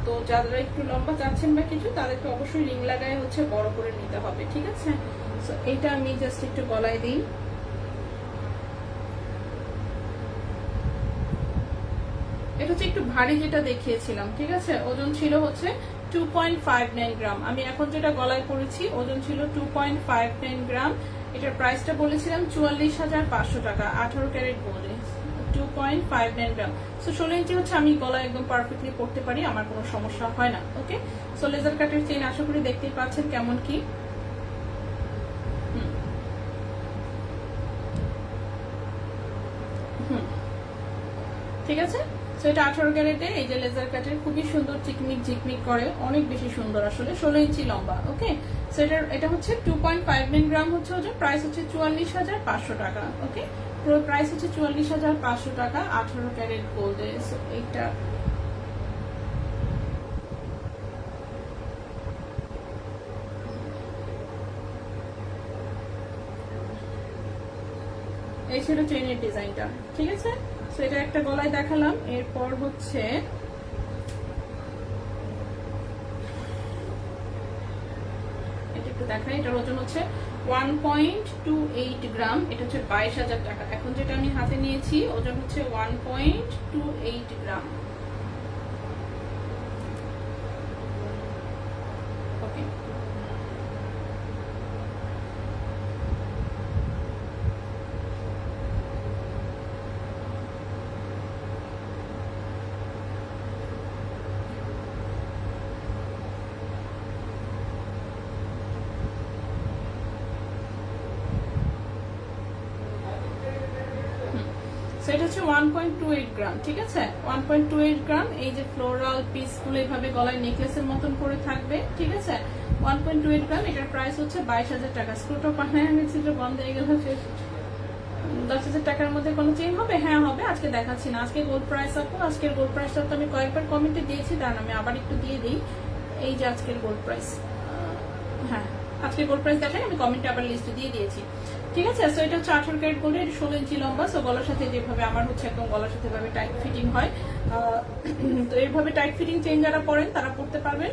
তো যারা একটু লম্বা চাচ্ছেন বা কিছু, তাদেরকে অবশ্যই রিং লাগায় হচ্ছে বড় করে নিতে হবে, ঠিক আছে? সো এটা আমি জাস্ট একটু গলায় দিই। এটা হচ্ছে একটু ভারী যেটা দেখিয়েছিলাম, ঠিক আছে? ওজন ছিল হচ্ছে 2.59 গ্রাম। আমি এখন যেটা গলায় পরেছি ওজন ছিল 2.59 গ্রাম। এটার প্রাইসটা বলেছিলাম 44,500 টাকা, 18 ক্যারেট গোল্ডে 2.59 গ্রাম। সো 16 ইঞ্চি হচ্ছে আমি গলায় একদম পারফেক্টলি পরতে পারি, আমার কোনো সমস্যা হয় না। ওকে, সো লেজার কাটের চেইন আশা করি দেখতেই পাচ্ছেন কেমন কি। ঠিক আছে, সো এটা 18 ক্যারেটে, এই যে লেজার কাটের, খুবই সুন্দর, চিকমিক ঝিকমিক করে, অনেক বেশি সুন্দর আসলে। 16 ইঞ্চি লম্বা। ওকে, সো এটা হচ্ছে 2.59 গ্রাম হচ্ছে ওজন। প্রাইস হচ্ছে 44,500 টাকা। ওকে, পুরো প্রাইস হচ্ছে 44,500 টাকা, 18 ক্যারেট গোল্ডে। সো এইটা এই ছিল চেইনের ডিজাইনটা, ঠিক আছে? সো এটা একটা গলায় দেখালাম। এরপর হচ্ছে এটা একটু দেখাই। এটার ওজন হচ্ছে 1.28 গ্রাম, এটা হচ্ছে 22,000 টাকা। এখন যেটা আমি হাতে নিয়েছি ওজন হচ্ছে 1.28 গ্রাম। ওকে, সো এটা হচ্ছে 1.28 গ্রাম, ঠিক আছে? 1.28 গ্রাম। এই যে ফ্লোরাল পিসগুলো এইভাবে গলায় নেকলেসের মতন করে থাকবে, ঠিক আছে? 1.28 গ্রাম। এটার প্রাইস হচ্ছে 22,000 টাকা। স্ক্রুটা পাহাড় ছিল বন্ধ হয়ে গেল, 10,000 টাকার মধ্যে কোনো চেইন হবে? হ্যাঁ হবে, আজকে দেখাচ্ছি না। আজকে গোল্ড প্রাইস আপু, আজকের গোল্ড প্রাইসটা তো আমি কয়েকবার কমেন্টে দিয়েছি, কারণ আমি আবার একটু দিয়ে দিই। এই যে আজকের গোল্ড প্রাইস, হ্যাঁ আজকে গোল্ড প্রাইস দেখাই, আমি কমেন্টে আবার লিস্টে দিয়ে দিয়েছি, ঠিক আছে। সো এটা হচ্ছে 18 ক্যারেট গোল্ডের, 16 ইঞ্চি লম্বা। সো গলার সাথে যেভাবে আমার হচ্ছে একদম গলার সাথে ভাবে টাইট ফিটিং হয়, তো এইভাবে টাইট ফিটিং চেন যারা পরেন তারা পড়তে পারবেন।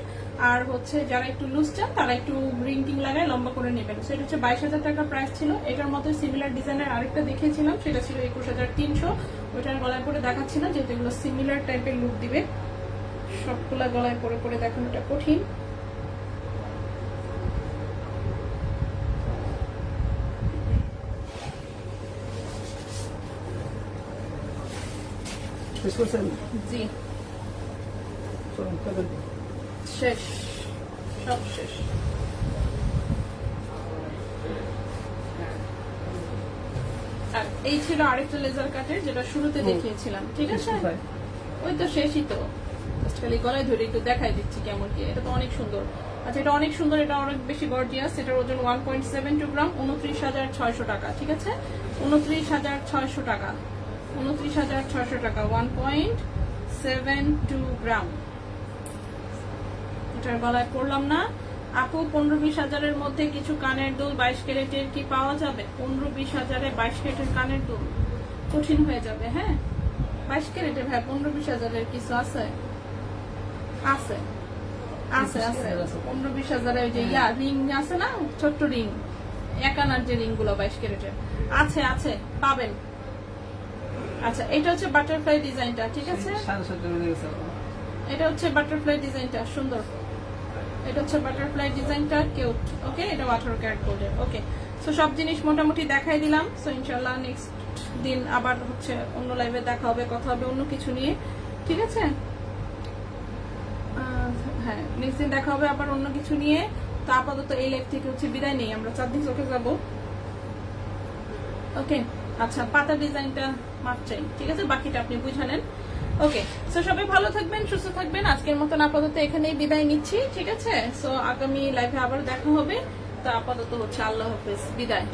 আর হচ্ছে যারা একটু লুজ চান তারা একটু রিং টিং লাগায় লম্বা করে নেবেন। সো এটা হচ্ছে 22,000 টাকা প্রাইস ছিল। এটার মতো সিমিলার ডিজাইনের আরেকটা দেখিয়েছিলাম, সেটা ছিল 21,300। ওইটার গলায় পরে দেখাচ্ছি না, যেহেতু এগুলো সিমিলার টাইপের লুক দিবে। সবগুলা গলায় পরে পরে দেখানোটা কঠিন। শেষ করছেন? জি, চলুন, চলুন। শেষ, সব শেষ। আর এই ছিল আরেকটা লেজার কাটের, যেটা শুরুতে দেখিয়েছিলাম। ঠিক আছে, ভাই, ওই তো শেষই তো। Just খালি গলায় ধরে একটু দেখাই দিচ্ছি কেমন কি। এটা তো অনেক সুন্দর। আচ্ছা, এটা অনেক সুন্দর, এটা অনেক বেশি গর্জিয়াস। এটার ওজন 1.72 গ্রাম, 29,600 টাকা। ঠিক আছে, 29,600 টাকা, 29,600 টাকা, 1.72 গ্রাম। এটার গলায় পড়লাম না আপু। 15-20 হাজারের মধ্যে কিছু কানের দুল 22 ক্যারেটের কি পাওয়া যাবে? 15-20 হাজারে 22 ক্যারেটের কানের দুল কঠিন হয়ে যাবে। হ্যাঁ, 22 ক্যারেটের ভাই 15-20 হাজারের কিছু আছে? আছে, আছে, আছে। 15-20 হাজারে ওই যে রিং আছে না, ছোট্ট রিং, এক আনার যে রিং গুলো 22 ক্যারেটের আছে, আছে, পাবেন। আচ্ছা, এটা হচ্ছে বাটারফ্লাই ডিজাইনটা। ঠিক আছে, 7.5 টাকা গেছে। এটা হচ্ছে বাটারফ্লাই ডিজাইনটা, সুন্দর। এটা হচ্ছে বাটারফ্লাই ডিজাইনটা, কিউট। ওকে, এটা 18 ক্যারেট গোল্ডের। ওকে, সো সব জিনিস মোটামুটি দেখাই দিলাম। সো ইনশাল্লাহ নেক্সট দিন আবার হচ্ছে অন্য লাইভে দেখা হবে, কথা হবে অন্য কিছু নিয়ে। ঠিক আছে, হ্যাঁ, নেক্সট দিন দেখা হবে আবার অন্য কিছু নিয়ে। তো আপাতত এই লাইভ থেকে হচ্ছে বিদায় নেই, আমরা চাঁদনি চোখে যাবো। ওকে, আচ্ছা, পাতা ডিজাইনটা মাপ চাই। ঠিক আছে, বাকিটা আপনি বুঝে নেন। ওকে, সো সবাই ভালো থাকবেন, সুস্থ থাকবেন। আজকের মতন আপাতত এখানেই বিদায় নিচ্ছি। ঠিক আছে, সো আগামী লাইভে আবার দেখা হবে। তো আপাতত হচ্ছে আল্লাহ হাফেজ, বিদায়।